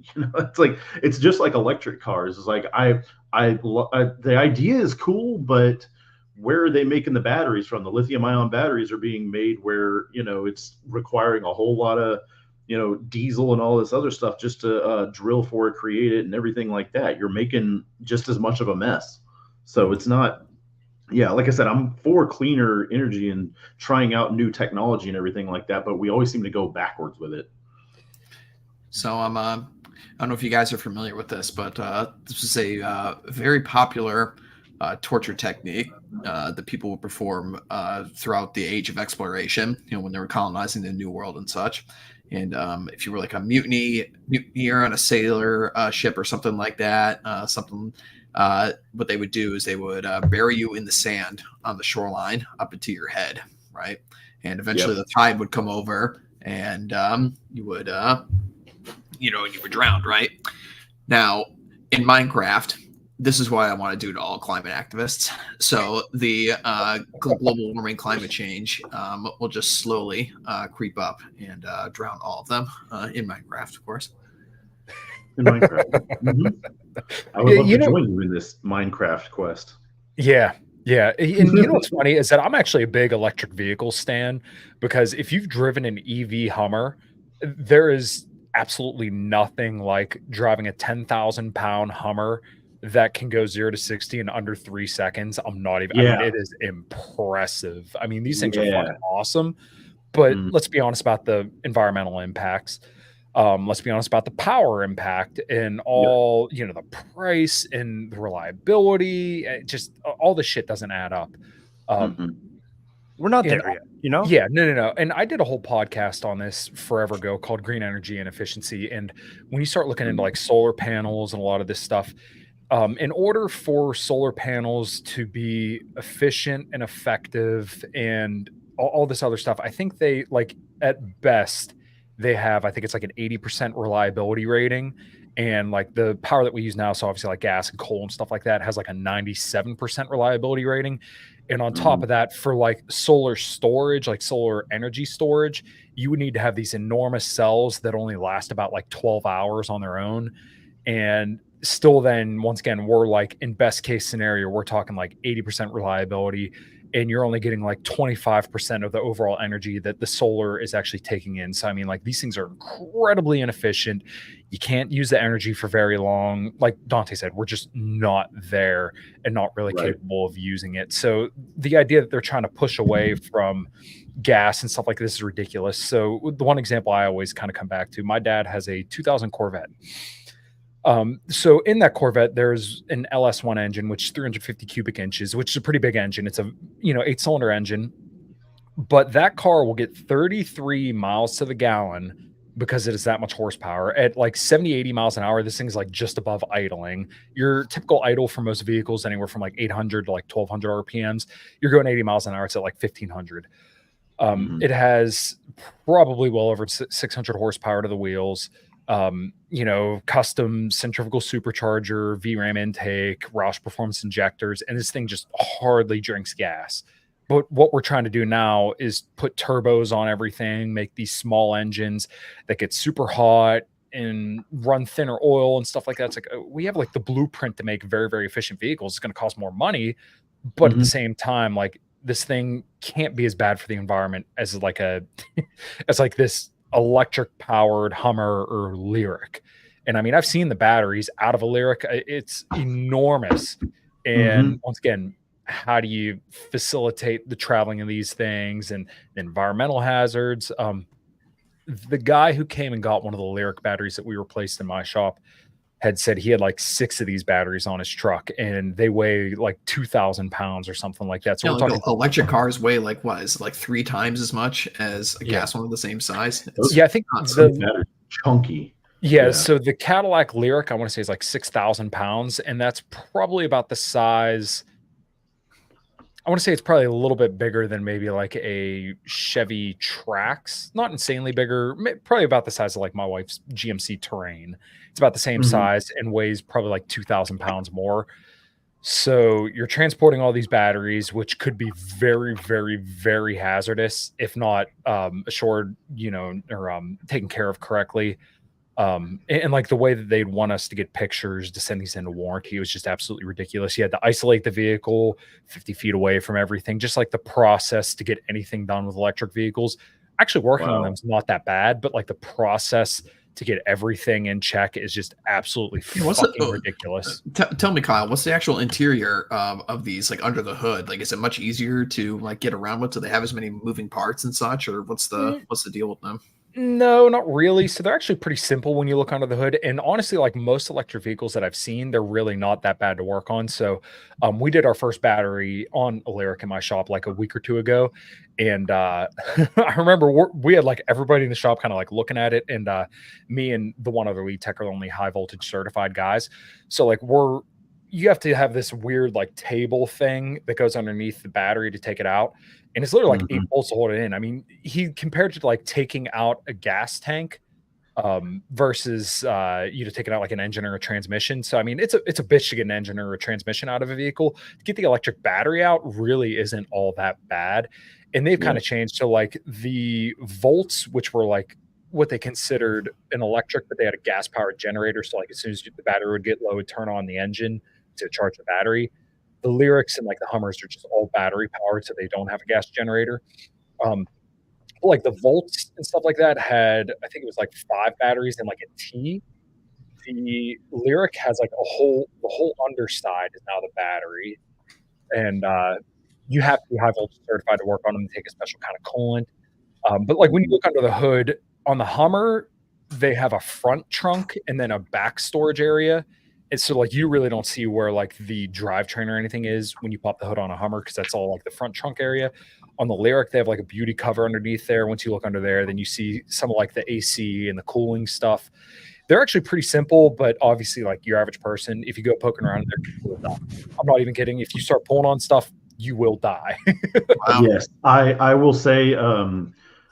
it's just like electric cars. It's like the idea is cool, but where are they making the batteries from? The lithium ion batteries are being made where it's requiring a whole lot of diesel and all this other stuff just to drill for it, create it, and everything like that. You're making just as much of a mess. So it's not Yeah, like I said, I'm for cleaner energy and trying out new technology and everything like that, but we always seem to go backwards with it. So I don't know if you guys are familiar with this, but this is a very popular torture technique that people would perform throughout the age of exploration, when they were colonizing the New World and such. And if you were like a mutineer on a sailor ship or something like that, what they would do is they would bury you in the sand on the shoreline up into your head, right? And eventually the tide would come over, and you would you were drowned, right? Now, in Minecraft, this is what I want to do to all climate activists. So the global warming, climate change will just slowly creep up and drown all of them in Minecraft, of course. In Minecraft. I would love to join you in this Minecraft quest. Yeah. And you know what's funny is that I'm actually a big electric vehicle stan, because if you've driven an EV Hummer, there is absolutely nothing like driving a 10,000 pound Hummer that can go 0 to 60 in under 3 seconds. I mean, it is impressive. I mean, these things are fucking awesome, but let's be honest about the environmental impacts. Let's be honest about the power impact and all, the price and the reliability. Just all the shit doesn't add up. We're not there yet, Yeah, no. And I did a whole podcast on this forever ago called Green Energy and Efficiency. And when you start looking into like solar panels and a lot of this stuff, in order for solar panels to be efficient and effective and all this other stuff, I think they at best they have, I think it's like an 80% reliability rating. And like the power that we use now, so obviously like gas and coal and stuff like that, has like a 97% reliability rating. And on top of that, for like solar storage, like solar energy storage, you would need to have these enormous cells that only last about like 12 hours on their own. And still then, once again, we're like, in best case scenario, we're talking like 80% reliability, and you're only getting like 25% of the overall energy that the solar is actually taking in. So, I mean, like, these things are incredibly inefficient. You can't use the energy for very long. Like Dante said, we're just not there and not really capable of using it. So the idea that they're trying to push away from gas and stuff like this is ridiculous. So the one example I always kind of come back to, my dad has a 2000 Corvette. So in that Corvette, there's an LS1 engine, which is 350 cubic inches, which is a pretty big engine. It's a 8-cylinder engine, but that car will get 33 miles to the gallon because it is that much horsepower. At like 70, 80 miles an hour, this thing's like just above idling. Your typical idle for most vehicles, anywhere from like 800 to like 1200 RPMs. You're going 80 miles an hour, it's at like 1500. It has probably well over 600 horsepower to the wheels. Custom centrifugal supercharger, VRAM intake, Roush performance injectors, and this thing just hardly drinks gas. But what we're trying to do now is put turbos on everything, make these small engines that get super hot and run thinner oil and stuff like that. It's like, we have like the blueprint to make very, very efficient vehicles. It's going to cost more money, but at the same time, like, this thing can't be as bad for the environment as like as like this electric powered Hummer or Lyric. And I mean, I've seen the batteries out of a Lyric. It's enormous. And once again, how do you facilitate the traveling of these things and the environmental hazards? The guy who came and got one of the Lyric batteries that we replaced in my shop had said he had like 6 of these batteries on his truck, and they weigh like 2,000 pounds or something like that. So we're talking electric cars weigh like, what is it, like 3 times as much as a gas one of the same size? I think the chunky. Yeah, so the Cadillac Lyric, I want to say, is like 6,000 pounds, and that's probably about the size. I want to say it's probably a little bit bigger than maybe like a Chevy Trax. Not insanely bigger, probably about the size of like my wife's GMC Terrain. It's about the same size and weighs probably like 2,000 pounds more. So you're transporting all these batteries, which could be very, very, very hazardous if not assured, or taken care of correctly. And like the way that they'd want us to get pictures to send these into warranty was just absolutely ridiculous. You had to isolate the vehicle 50 feet away from everything. Just like the process to get anything done with electric vehicles, actually working on them is not that bad, but like the process to get everything in check is just absolutely fucking ridiculous. Tell me, Kyle, what's the actual interior of these, like under the hood? Like, is it much easier to like get around with? Do they have as many moving parts and such, or what's the deal with them? No, not really. So they're actually pretty simple when you look under the hood. And honestly, like most electric vehicles that I've seen, they're really not that bad to work on. So we did our first battery on a Lyric in my shop like a week or two ago. And I remember we had like everybody in the shop kind of like looking at it. And me and the one other lead tech are the only high voltage certified guys. So like you have to have this weird like table thing that goes underneath the battery to take it out. And it's literally like 8 bolts to hold it in. I mean, he compared it to like taking out a gas tank versus you to take it out like an engine or a transmission. So I mean, it's a bitch to get an engine or a transmission out of a vehicle. To get the electric battery out really isn't all that bad. And they've kind of changed. So like the volts, which were like what they considered an electric, but they had a gas powered generator. So like as soon as the battery would get low, it'd turn on the engine to charge the battery. The Lyrics and like the Hummers are just all battery powered, so they don't have a gas generator. Like the Volts and stuff like that had, I think it was like 5 batteries in like a T. The Lyric has like the whole underside is now the battery, and you have to be high voltage certified to work on them. Take a special kind of coolant. But like when you look under the hood on the Hummer, they have a front trunk and then a back storage area. And so like you really don't see where like the drivetrain or anything is when you pop the hood on a Hummer, because that's all like the front trunk area. On the Lyric, they have like a beauty cover underneath there. Once you look under there, then you see some of like the AC and the cooling stuff. They're actually pretty simple, but obviously like your average person, if you go poking around there, you will die. I'm not even kidding. If you start pulling on stuff, you will die. Wow. Yes, I will say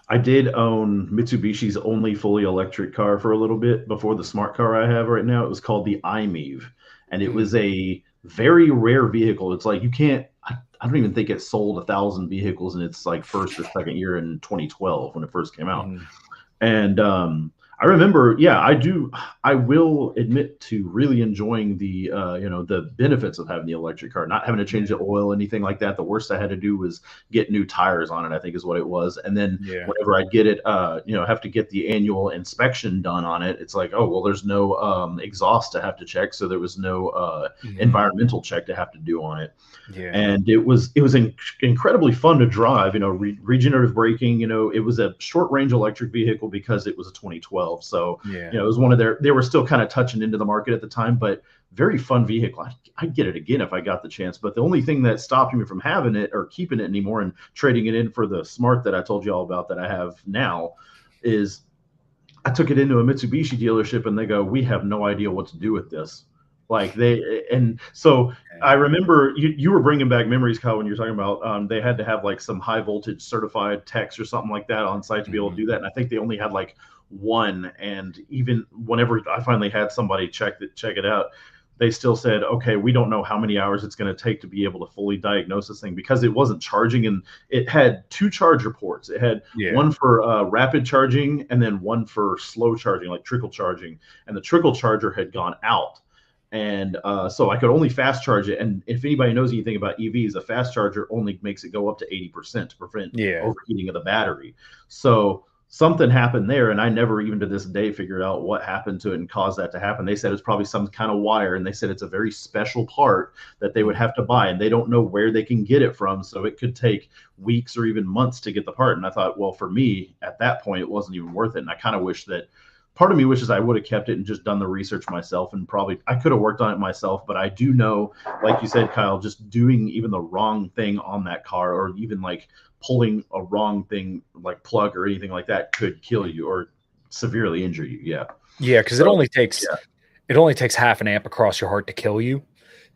I did own Mitsubishi's only fully electric car for a little bit before the smart car I have right now. It was called the iMeave, and it was a very rare vehicle. It's like you can't. I don't even think it sold 1,000 vehicles in its like first or second year in 2012 when it first came out. And I remember, I will admit to really enjoying the the benefits of having the electric car, not having to change the oil, anything like that. The worst I had to do was get new tires on it, I think is what it was. And then whenever I'd get it, have to get the annual inspection done on it, it's like, oh, well, there's no exhaust to have to check. So there was no environmental check to have to do on it. Yeah. And it was incredibly fun to drive, regenerative braking, it was a short range electric vehicle because it was a 2012. So, it was one of they were still kind of touching into the market at the time, but very fun vehicle. I'd get it again if I got the chance. But the only thing that stopped me from having it or keeping it anymore and trading it in for the Smart that I told you all about that I have now is I took it into a Mitsubishi dealership and they go, we have no idea what to do with this. So I remember you were bringing back memories, Kyle, when you were talking about they had to have like some high voltage certified techs or something like that on site to be able to do that. And I think they only had like one. And even whenever I finally had somebody check it out, they still said, okay, we don't know how many hours it's going to take to be able to fully diagnose this thing because it wasn't charging. And it had 2 charger ports. It had one for rapid charging and then one for slow charging, like trickle charging. And the trickle charger had gone out. And so I could only fast charge it. And if anybody knows anything about EVs, a fast charger only makes it go up to 80% to prevent overheating of the battery. So something happened there. And I never even to this day figured out what happened to it and caused that to happen. They said it's probably some kind of wire. And they said it's a very special part that they would have to buy. And they don't know where they can get it from. So it could take weeks or even months to get the part. And I thought, well, for me at that point, it wasn't even worth it. And I kind of wish that part of me wishes I would have kept it and just done the research myself, and probably I could have worked on it myself. But I do know, like you said, Kyle, just doing even the wrong thing on that car or even like pulling a wrong thing like plug or anything like that could kill you or severely injure you. Yeah. Yeah. Cause it only takes half an amp across your heart to kill you.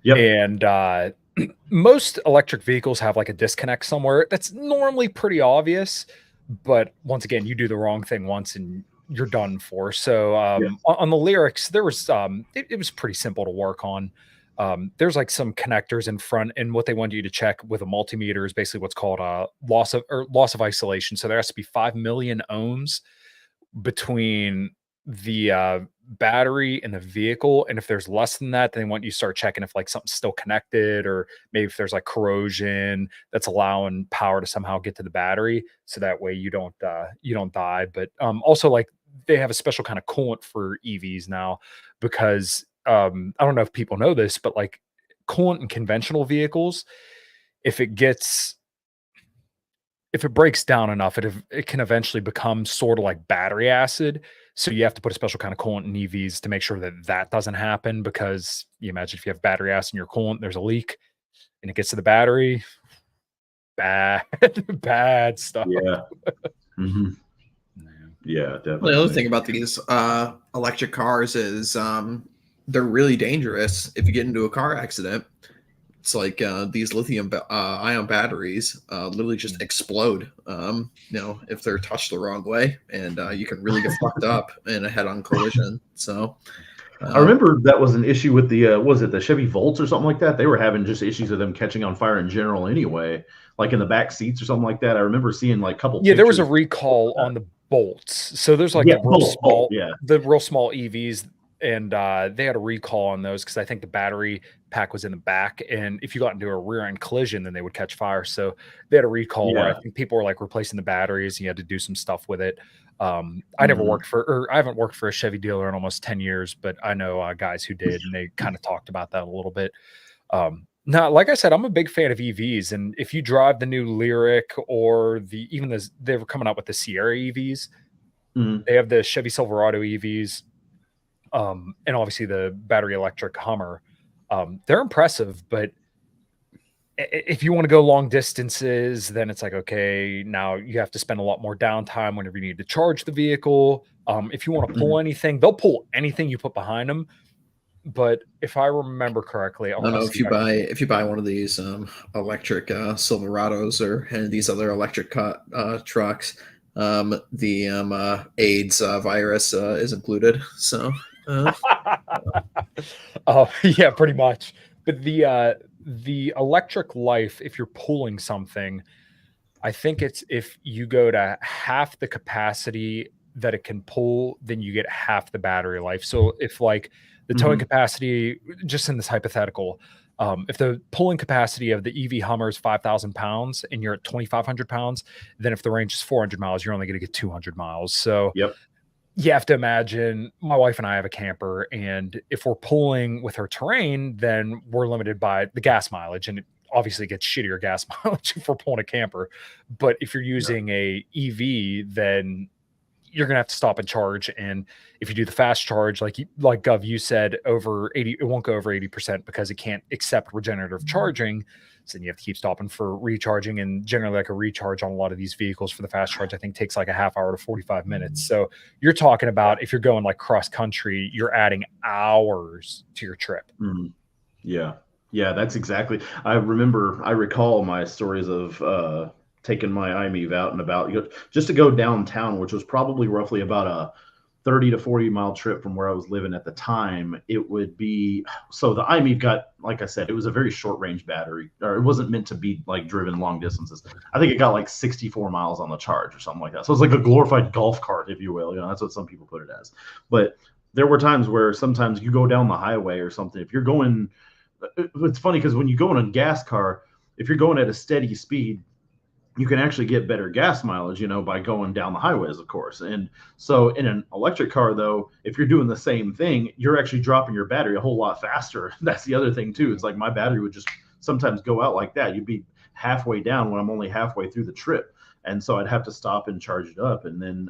Yep. And most electric vehicles have like a disconnect somewhere. That's normally pretty obvious. But once again, you do the wrong thing once and you're done for. So on the Lyrics, there was it was pretty simple to work on. There's like some connectors in front, and what they want you to check with a multimeter is basically what's called a loss of isolation. So there has to be 5 million ohms between the battery and the vehicle, and if there's less than that, then they want you to start checking if like something's still connected, or maybe if there's like corrosion that's allowing power to somehow get to the battery, so that way you don't die. But also like they have a special kind of coolant for EVs now because I don't know if people know this, but like coolant in conventional vehicles, if it breaks down enough, it can eventually become sort of like battery acid. So you have to put a special kind of coolant in EVs to make sure that doesn't happen, because you imagine if you have battery acid in your coolant, there's a leak and it gets to the battery, bad, bad stuff. Yeah. Mm-hmm. Yeah, definitely. Well, the other thing about these electric cars is they're really dangerous if you get into a car accident. It's like these lithium ion batteries literally just explode, if they're touched the wrong way, and you can really get fucked up in a head-on collision. So I remember that was an issue with the was it the Chevy Volts or something like that? They were having just issues with them catching on fire in general anyway, like in the back seats or something like that. I remember seeing like a couple. Yeah, there was a recall on the Bolts. So there's like the real small EVs. And they had a recall on those because I think the battery pack was in the back, and if you got into a rear end collision, then they would catch fire. So they had a recall where I think people were like replacing the batteries. You had to do some stuff with it. I haven't worked for a Chevy dealer in almost 10 years, but I know guys who did, and they kind of talked about that a little bit. Now, like I said, I'm a big fan of EVs, and if you drive the new Lyric or they were coming out with the Sierra EVs, they have the Chevy Silverado EVs. And obviously the battery electric Hummer, they're impressive, but if you want to go long distances, then it's like, okay, now you have to spend a lot more downtime whenever you need to charge the vehicle. If you want to pull anything, they'll pull anything you put behind them. But if I remember correctly, I don't know if you buy one of these electric Silverados or any of these other electric trucks, the AIDS virus is included. So. Oh yeah, pretty much. But the electric life, if you're pulling something, I think it's if you go to half the capacity that it can pull, then you get half the battery life. So if like the towing capacity, just in this hypothetical, if the pulling capacity of the EV Hummer is 5,000 pounds and you're at 2,500 pounds, then if the range is 400 miles, you're only going to get 200 miles. So you have to imagine, my wife and I have a camper, and if we're pulling with her terrain, then we're limited by the gas mileage, and it obviously gets shittier gas mileage if we're pulling a camper. But if you're using a EV, then you're going to have to stop and charge. And if you do the fast charge, like Gov, you said, over 80, it won't go over 80% because it can't accept regenerative charging. So then you have to keep stopping for recharging, and generally like a recharge on a lot of these vehicles for the fast charge, I think takes like a half hour to 45 minutes. So you're talking about, if you're going like cross country, you're adding hours to your trip. Yeah, that's exactly. I recall my stories of taking my IMEV out and about just to go downtown, which was probably roughly about a 30 to 40 mile trip from where I was living at the time. It would be, so the IMEV got, like I said, it was a very short range battery, or it wasn't meant to be like driven long distances. I think it got like 64 miles on the charge or something like that. So it's like a glorified golf cart, if you will. That's what some people put it as. But there were times where sometimes you go down the highway or something. If you're going, it's funny because when you go in a gas car, if you're going at a steady speed, you can actually get better gas mileage, by going down the highways, of course. And so in an electric car, though, if you're doing the same thing, you're actually dropping your battery a whole lot faster. That's the other thing, too. It's like my battery would just sometimes go out like that. You'd be halfway down when I'm only halfway through the trip. And so I'd have to stop and charge it up. And then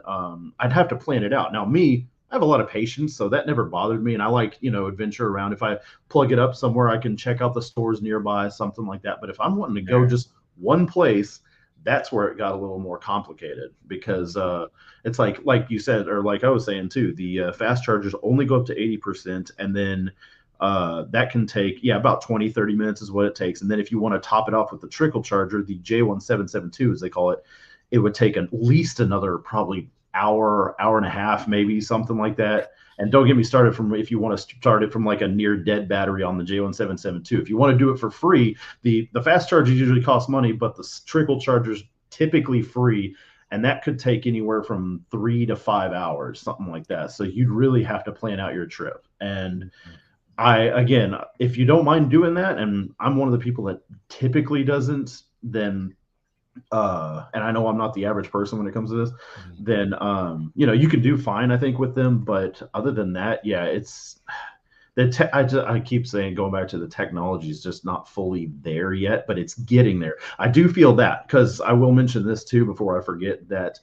I'd have to plan it out. Now, I have a lot of patience, so that never bothered me. And I like, adventure around. If I plug it up somewhere, I can check out the stores nearby, something like that. But if I'm wanting to go just one place, that's where it got a little more complicated, because it's like you said, or like I was saying too, the fast chargers only go up to 80%. And then that can take, about 20, 30 minutes is what it takes. And then if you want to top it off with the trickle charger, the J1772, as they call it, it would take at least another probably hour and a half, maybe something like that. And don't get me started if you want to start it from like a near dead battery on the J1772. If you want to do it for free, the fast chargers usually cost money, but the trickle chargers typically free. And that could take anywhere from 3 to 5 hours, something like that. So you'd really have to plan out your trip. And again, if you don't mind doing that, and I'm one of the people that typically doesn't, then and I know I'm not the average person when it comes to this, then you can do fine, I think, with them. But other than that, yeah, it's I keep saying, going back to the technology is just not fully there yet, but it's getting there. I do feel that, because I will mention this too before I forget that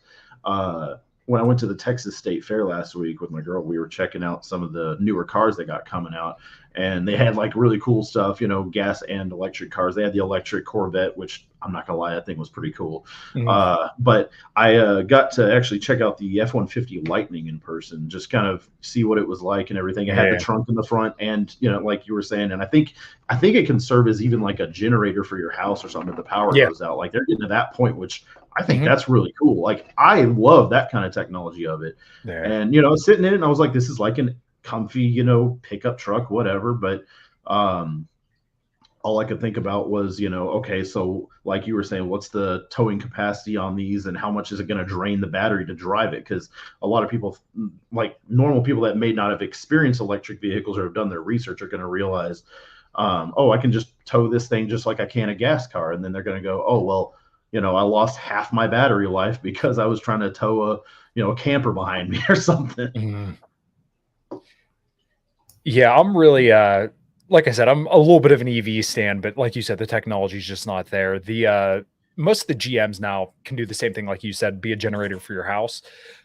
when I went to the Texas State Fair last week with my girl, we were checking out some of the newer cars they got coming out, and they had like really cool stuff, gas and electric cars. They had the electric Corvette, which I'm not gonna lie, I think was pretty cool. But I got to actually check out the F-150 Lightning in person, just kind of see what it was like and everything. It had the trunk in the front, and like you were saying, and I think it can serve as even like a generator for your house or something if the power goes out. Like, they're getting to that point, which I think that's really cool. Like, I love that kind of technology of it. And I was sitting in it and I was like, this is like an comfy, pickup truck, whatever. But all I could think about was, okay, so like you were saying, what's the towing capacity on these, and how much is it going to drain the battery to drive it? Because a lot of people, like normal people that may not have experienced electric vehicles or have done their research, are going to realize, I can just tow this thing just like I can a gas car. And then they're going to go, oh, well, I lost half my battery life because I was trying to tow a camper behind me or something. Yeah, I'm really, like I said, I'm a little bit of an EV stand, but like you said, the technology is just not there. The most of the GMs now can do the same thing, like you said, be a generator for your house.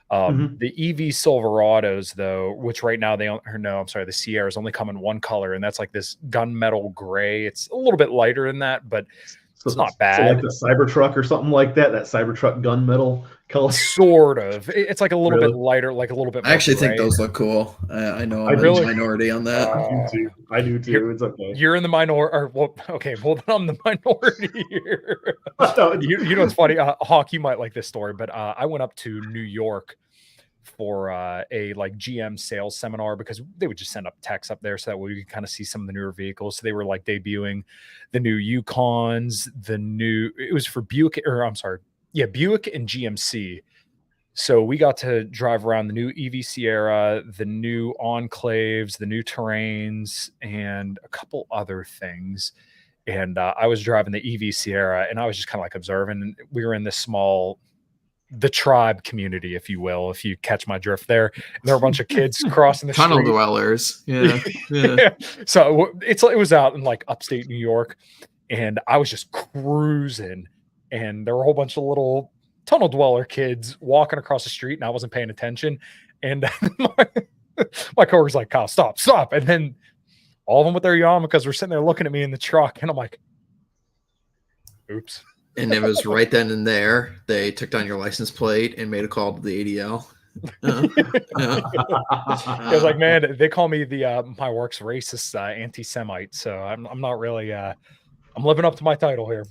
The EV Silverados, though, which right now the Sierras only come in one color, and that's like this gunmetal gray. It's a little bit lighter than that, but it's not bad. So like the Cybertruck or something like that Cybertruck gunmetal color. Sort of. It's like a little bit lighter, like a little bit more I actually gray. think those look cool. I know I'm in the minority on that. I do too. It's okay. You're in the minority. Then I'm the minority here. You know what's funny? Hawk, you might like this story, but I went up to New York for a like GM sales seminar, because they would just send up techs up there so that way we could kind of see some of the newer vehicles. So they were like debuting the new Yukons, it was for Buick Buick and GMC. So we got to drive around the new EV Sierra, the new Enclaves, the new Terrains, and a couple other things. And I was driving the EV Sierra, and I was just kind of like observing. And we were in this the tribe community, if you will, if you catch my drift there. And there were a bunch of kids crossing the tunnel street. dwellers. Yeah. So it was out in like upstate New York, and I was just cruising, and there were a whole bunch of little tunnel dweller kids walking across the street, and I wasn't paying attention. And my coworker's like, Kyle, stop. And then all of them with their yarmulkes were sitting there looking at me in the truck, and I'm like, oops. And it was right then and there they took down your license plate and made a call to the ADL. I was like, man, they call me my work's racist anti-Semite, so I'm not really I'm living up to my title here.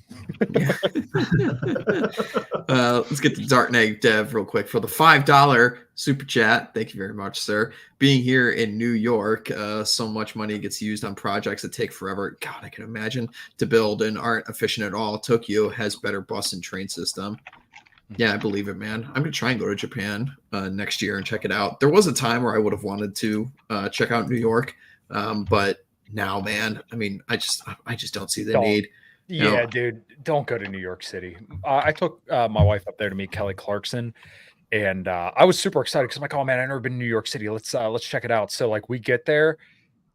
Let's get to Darkneg Dev real quick for the $5 super chat. Thank you very much, sir. Being here in New York, so much money gets used on projects that take forever. God, I can imagine to build and aren't efficient at all. Tokyo has better bus and train system. Yeah, I believe it, man. I'm gonna try and go to Japan next year and check it out. There was a time where I would have wanted to check out New York, but now, man, I mean, I just don't see the need. Yeah, dude, don't go to New York City. I took my wife up there to meet Kelly Clarkson, and I was super excited because I'm like, oh man, I've never been to New York City. Let's check it out. So like we get there,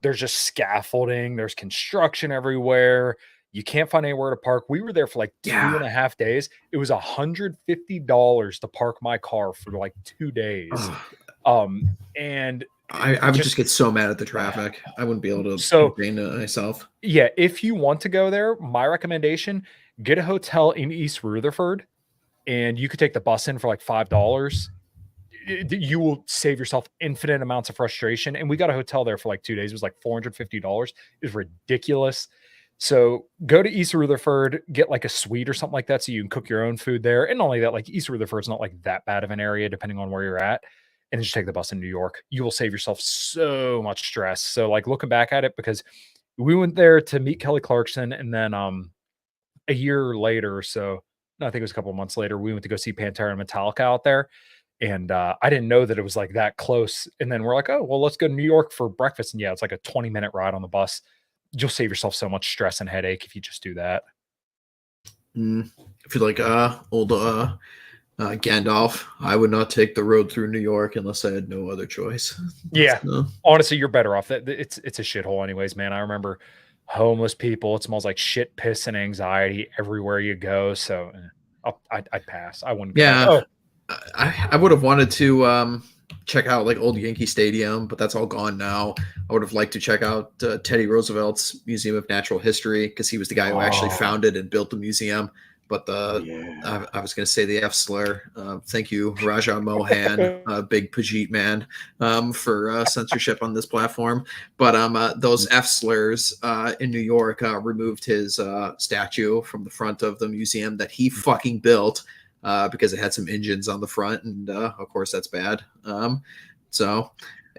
there's just scaffolding, there's construction everywhere. You can't find anywhere to park. We were there for like 2.5 days. It was $150 to park my car for like 2 days. And I would just get so mad at the traffic. I wouldn't be able to contain myself. Yeah, if you want to go there, my recommendation, get a hotel in East Rutherford, and you could take the bus in for like $5. You will save yourself infinite amounts of frustration. And we got a hotel there for like 2 days. It was like $450. It was ridiculous. So go to East Rutherford, get like a suite or something like that so you can cook your own food there. And not only that, like East Rutherford's not like that bad of an area depending on where you're at. And then just take the bus in New York. You will save yourself so much stress. So like looking back at it, because we went there to meet Kelly Clarkson, and then a year later or so, no, I think it was a couple of months later, we went to go see Pantera and Metallica out there. And I didn't know that it was like that close. And then we're like, oh, well, let's go to New York for breakfast. And yeah, it's like a 20-minute ride on the bus. You'll save yourself so much stress and headache if you just do that. I feel like old Gandalf, I would not take the road through New York unless I had no other choice. Yeah. So, Honestly, you're better off. It's a shithole anyways, man. I remember homeless people. It smells like shit, piss, and anxiety everywhere you go. So I'd pass. I wouldn't go. yeah, Oh, I would have wanted to check out like old Yankee Stadium, but that's all gone now. I would have liked to check out Teddy Roosevelt's Museum of Natural History because he was the guy who actually founded and built the museum. But I was going to say the F slur. Thank you, Raja Mohan, big Pajit man, for censorship on this platform. But those F slurs in New York removed his statue from the front of the museum that he fucking built because it had some engines on the front, and of course that's bad. I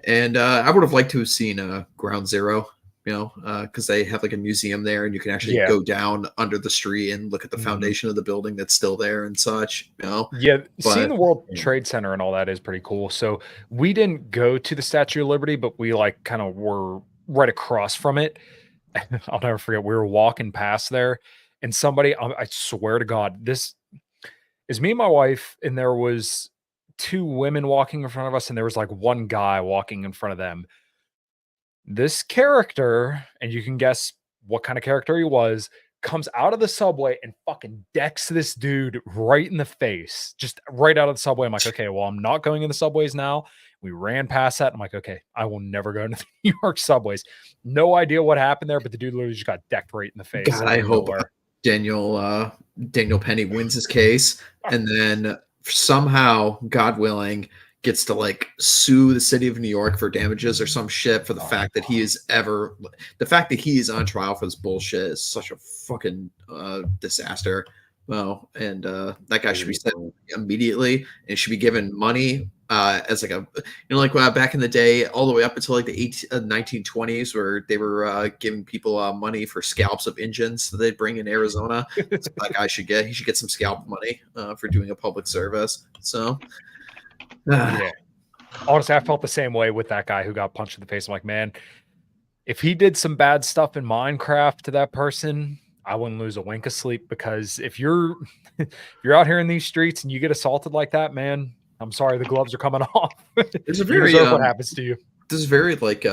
would have liked to have seen Ground Zero. Because they have like a museum there, and you can actually go down under the street and look at the foundation of the building that's still there and such. Seeing the World Trade Center and all that is pretty cool. So we didn't go to the Statue of Liberty, but we like kind of were right across from it. I'll never forget. We were walking past there, and somebody, I swear to God, this is me and my wife, and there was 2 women walking in front of us, and there was like 1 guy walking in front of them. This character, and you can guess what kind of character he was, comes out of the subway and fucking decks this dude right in the face, just right out of the subway. I'm like, okay, well, I'm not going in the subways now. We ran past that. I'm like, okay, I will never go into the New York subways. No idea what happened there, but the dude literally just got decked right in the face. God, I hope Daniel Penny wins his case, and then somehow, God willing, gets to like sue the city of New York for damages or some shit for the fact that he is on trial for this bullshit is such a fucking disaster. Well, and that guy should be set immediately and should be given money as like back in the day, all the way up until like the 1920s, where they were giving people money for scalps of engines that they bring in Arizona. So that guy should get some scalp money for doing a public service. So. Yeah. Honestly, I felt the same way with that guy who got punched in the face. I'm like, man, if he did some bad stuff in Minecraft to that person, I wouldn't lose a wink of sleep, because if you're out here in these streets and you get assaulted like that, man, I'm sorry, the gloves are coming off. There's a very what happens to you. This is very like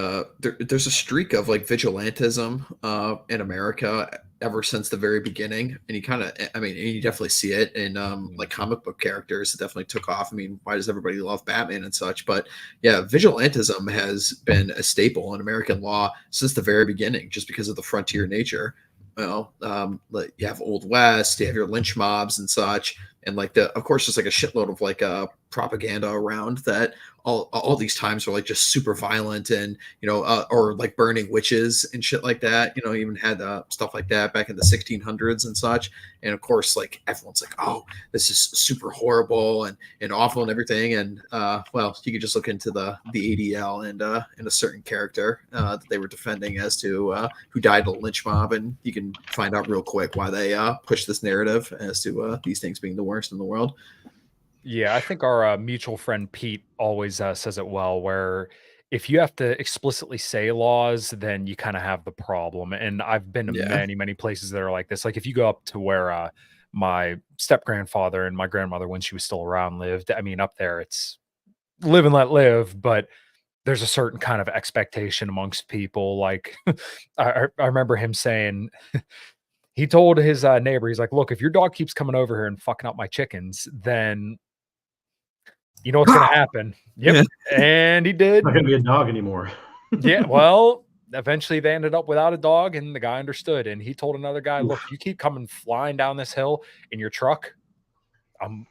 there's a streak of like vigilantism in America ever since the very beginning, and you definitely see it in like comic book characters. It definitely took off. I mean, why does everybody love Batman and such? But yeah, vigilantism has been a staple in American law since the very beginning, just because of the frontier nature. You have Old West, you have your lynch mobs and such, and like of course there's like a shitload of like propaganda around that all these times are like just super violent, and or like burning witches and shit like that. Even had stuff like that back in the 1600s and such. And of course, like everyone's like, oh, this is super horrible and awful and everything. And well, you could just look into the ADL and a certain character that they were defending as to who died in a lynch mob, and you can find out real quick why they push this narrative as to these things being the worst in the world. Yeah, I think our mutual friend Pete always says it well, where if you have to explicitly say laws, then you kind of have the problem. And I've been to many, many places that are like this. Like if you go up to where my step grandfather and my grandmother, when she was still around, lived, I mean, up there, it's live and let live, but there's a certain kind of expectation amongst people. Like I remember him saying, he told his neighbor, he's like, look, if your dog keeps coming over here and fucking up my chickens, then you know what's going to happen. Yep. Yeah. And he did. Not going to be a dog anymore. Yeah. Well, eventually they ended up without a dog, and the guy understood. And he told another guy, look, you keep coming flying down this hill in your truck, I'm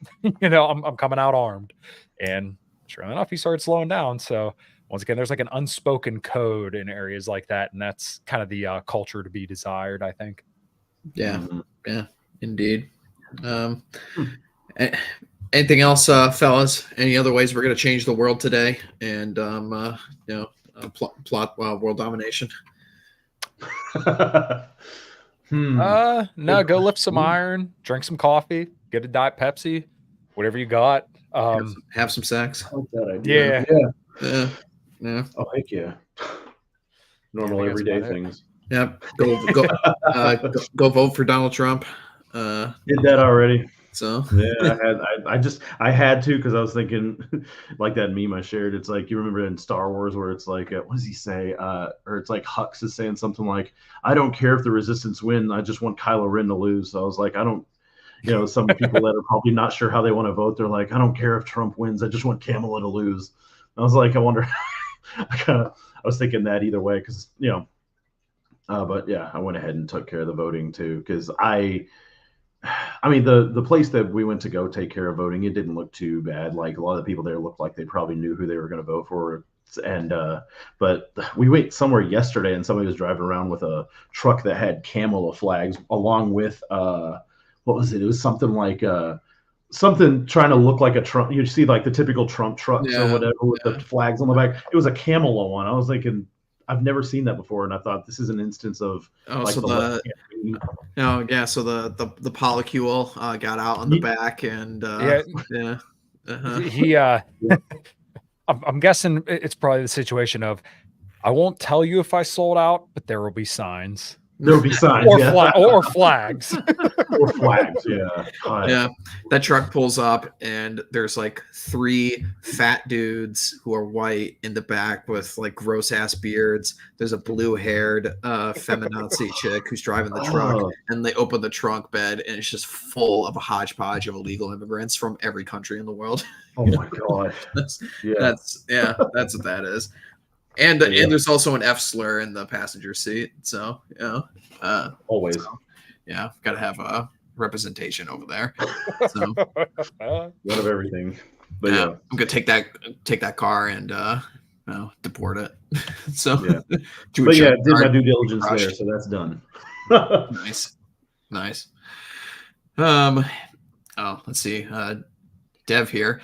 coming out armed. And sure enough, he started slowing down. So once again, there's like an unspoken code in areas like that. And that's kind of the culture to be desired, I think. Yeah. Yeah, indeed. Anything else, fellas? Any other ways we're going to change the world today and plot world domination? No, go lift some iron, drink some coffee, get a Diet Pepsi, whatever you got. Have some sex. I like that idea. Yeah. Oh, heck yeah. Normal everyday things. Yep. Go vote for Donald Trump. Did that already. So yeah, I had to because I was thinking like that meme I shared. It's like you remember in Star Wars where it's like what does he say? Or it's like Hux is saying something like, "I don't care if the Resistance win. I just want Kylo Ren to lose." So I was like, I don't. Some people that are probably not sure how they want to vote, they're like, I don't care if Trump wins. I just want Kamala to lose. I was like, I wonder. I was thinking that either way because but yeah, I went ahead and took care of the voting too because I mean, the place that we went to go take care of voting, it didn't look too bad. Like a lot of the people there looked like they probably knew who they were going to vote for. And but we went somewhere yesterday, and somebody was driving around with a truck that had Kamala flags, along with what was it? It was something like something trying to look like a Trump. You see like the typical Trump trucks or whatever with the flags on the back. It was a Kamala one. I was thinking, I've never seen that before, and I thought this is an instance of so the polycule got out on the back, and I'm guessing it's probably the situation of I won't tell you if I sold out, but there will be signs. There'll be signs, or flags, or flags. Yeah, yeah. That truck pulls up, and there's like 3 fat dudes who are white in the back with like gross ass beards. There's a blue-haired feminazi chick who's driving the truck, and they open the trunk bed, and it's just full of a hodgepodge of illegal immigrants from every country in the world. Oh my god, that's what that is. And there's also an F slur in the passenger seat. So, always. Got to have a representation over there. So, one of everything. But I'm going to take that car and deport it. So, did my due diligence there, so that's done. Nice. Let's see. Dev here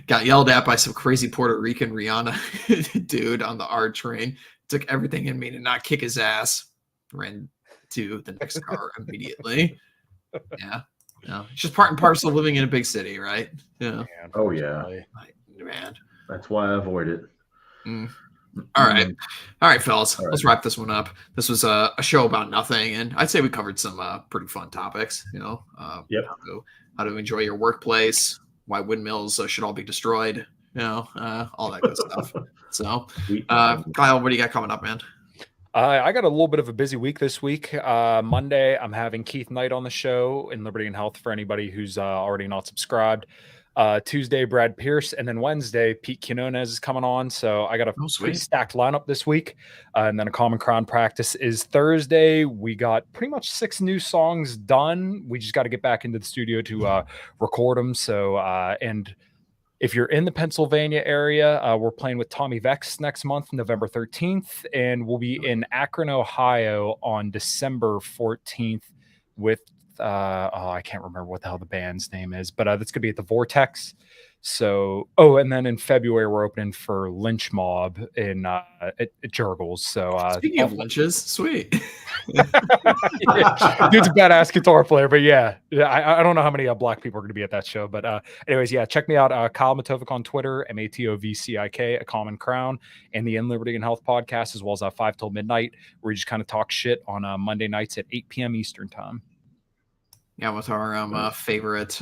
got yelled at by some crazy Puerto Rican Rihanna dude on the R train. Took everything in me to not kick his ass. Ran to the next car immediately. Yeah. It's just part and parcel of living in a big city, right? Yeah. Oh yeah. Man. That's why I avoid it. All right, fellas. Let's wrap this one up. This was a show about nothing, and I'd say we covered some pretty fun topics. How to enjoy your workplace. Why windmills should all be destroyed, all that good stuff. So, Kyle, what do you got coming up, man? I got a little bit of a busy week this week. Monday, I'm having Keith Knight on the show in Liberty and Health for anybody who's already not subscribed. Tuesday, Brad Pierce, and then Wednesday, Pete Quinones is coming on. So I got a pretty stacked lineup this week. And then a Common Crown practice is Thursday. We got pretty much 6 new songs done. We just got to get back into the studio to record them. So, and if you're in the Pennsylvania area, we're playing with Tommy Vex next month, November 13th. And we'll be in Akron, Ohio on December 14th with I can't remember what the hell the band's name is, but that's gonna be at the Vortex. So, and then in February we're opening for Lynch Mob in at Jurgles. So, speaking of lynches, sweet. Dude's a badass guitar player, but I don't know how many black people are gonna be at that show, but anyways, check me out, Kyle Matovic on Twitter, MATOVCIK, A Common Crown, and the In Liberty and Health podcast, as well as 5 till midnight, where we just kind of talk shit on Monday nights at 8 p.m. Eastern time. Yeah, with our favorite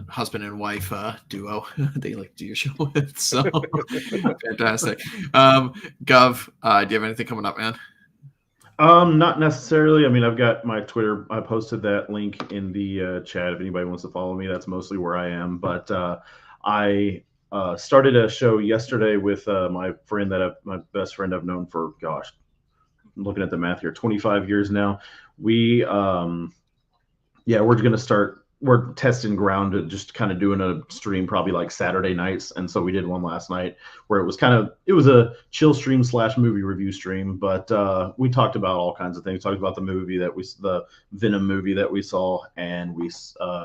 husband and wife duo they like to do your show with. So fantastic. Gov, do you have anything coming up, man? Not necessarily. I mean, I've got my Twitter. I posted that link in the chat. If anybody wants to follow me, that's mostly where I am. But I started a show yesterday with my best friend I've known for, I'm looking at the math here, 25 years now. We're testing ground to just kind of doing a stream probably like Saturday nights. And so we did one last night where it was a chill stream / movie review stream. But we talked about all kinds of things. Talked about the Venom movie that we saw. And we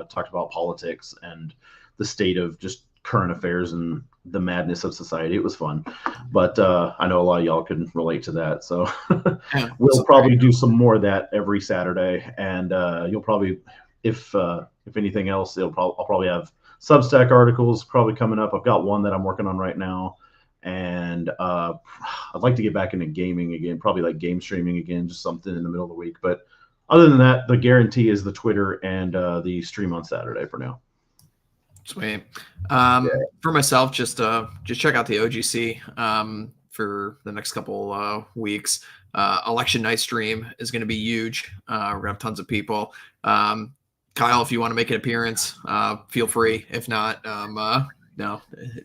talked about politics and the state of just current affairs and the madness of society. It was fun. But I know a lot of y'all can relate to that. So we'll probably do some more of that every Saturday. And you'll probably, if anything else, I'll probably have Substack articles probably coming up. I've got one that I'm working on right now. And I'd like to get back into gaming again, probably like game streaming again, just something in the middle of the week. But Other than that, the guarantee is the Twitter and the stream on Saturday for now. Sweet. For myself, just check out the OGC for the next couple weeks. Election night stream is going to be huge. We're gonna have tons of people. Kyle, if you want to make an appearance, feel free. If not, no, it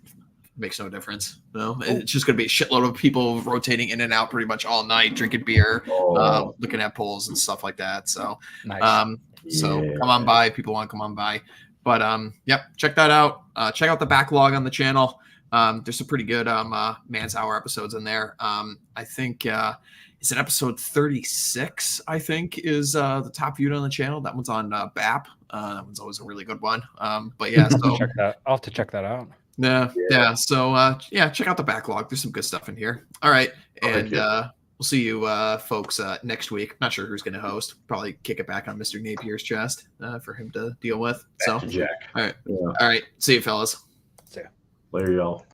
makes no difference. No, it's just going to be a shitload of people rotating in and out pretty much all night, drinking beer, looking at polls and stuff like that. So, Nice. So come on by. People want to come on by. But yep, check that out. Check out the backlog on the channel. There's some pretty good Man's Hour episodes in there. I think is it episode 36? I think is the top viewed on the channel. That one's on BAP. That one's always a really good one. But yeah, so check that. I'll have to check that out. Yeah. So yeah, check out the backlog. There's some good stuff in here. All right, and we'll see you folks next week. Not sure who's going to host. Probably kick it back on Mr. Napier's chest for him to deal with. So Jack. All right. See you, fellas. See ya. Later, y'all.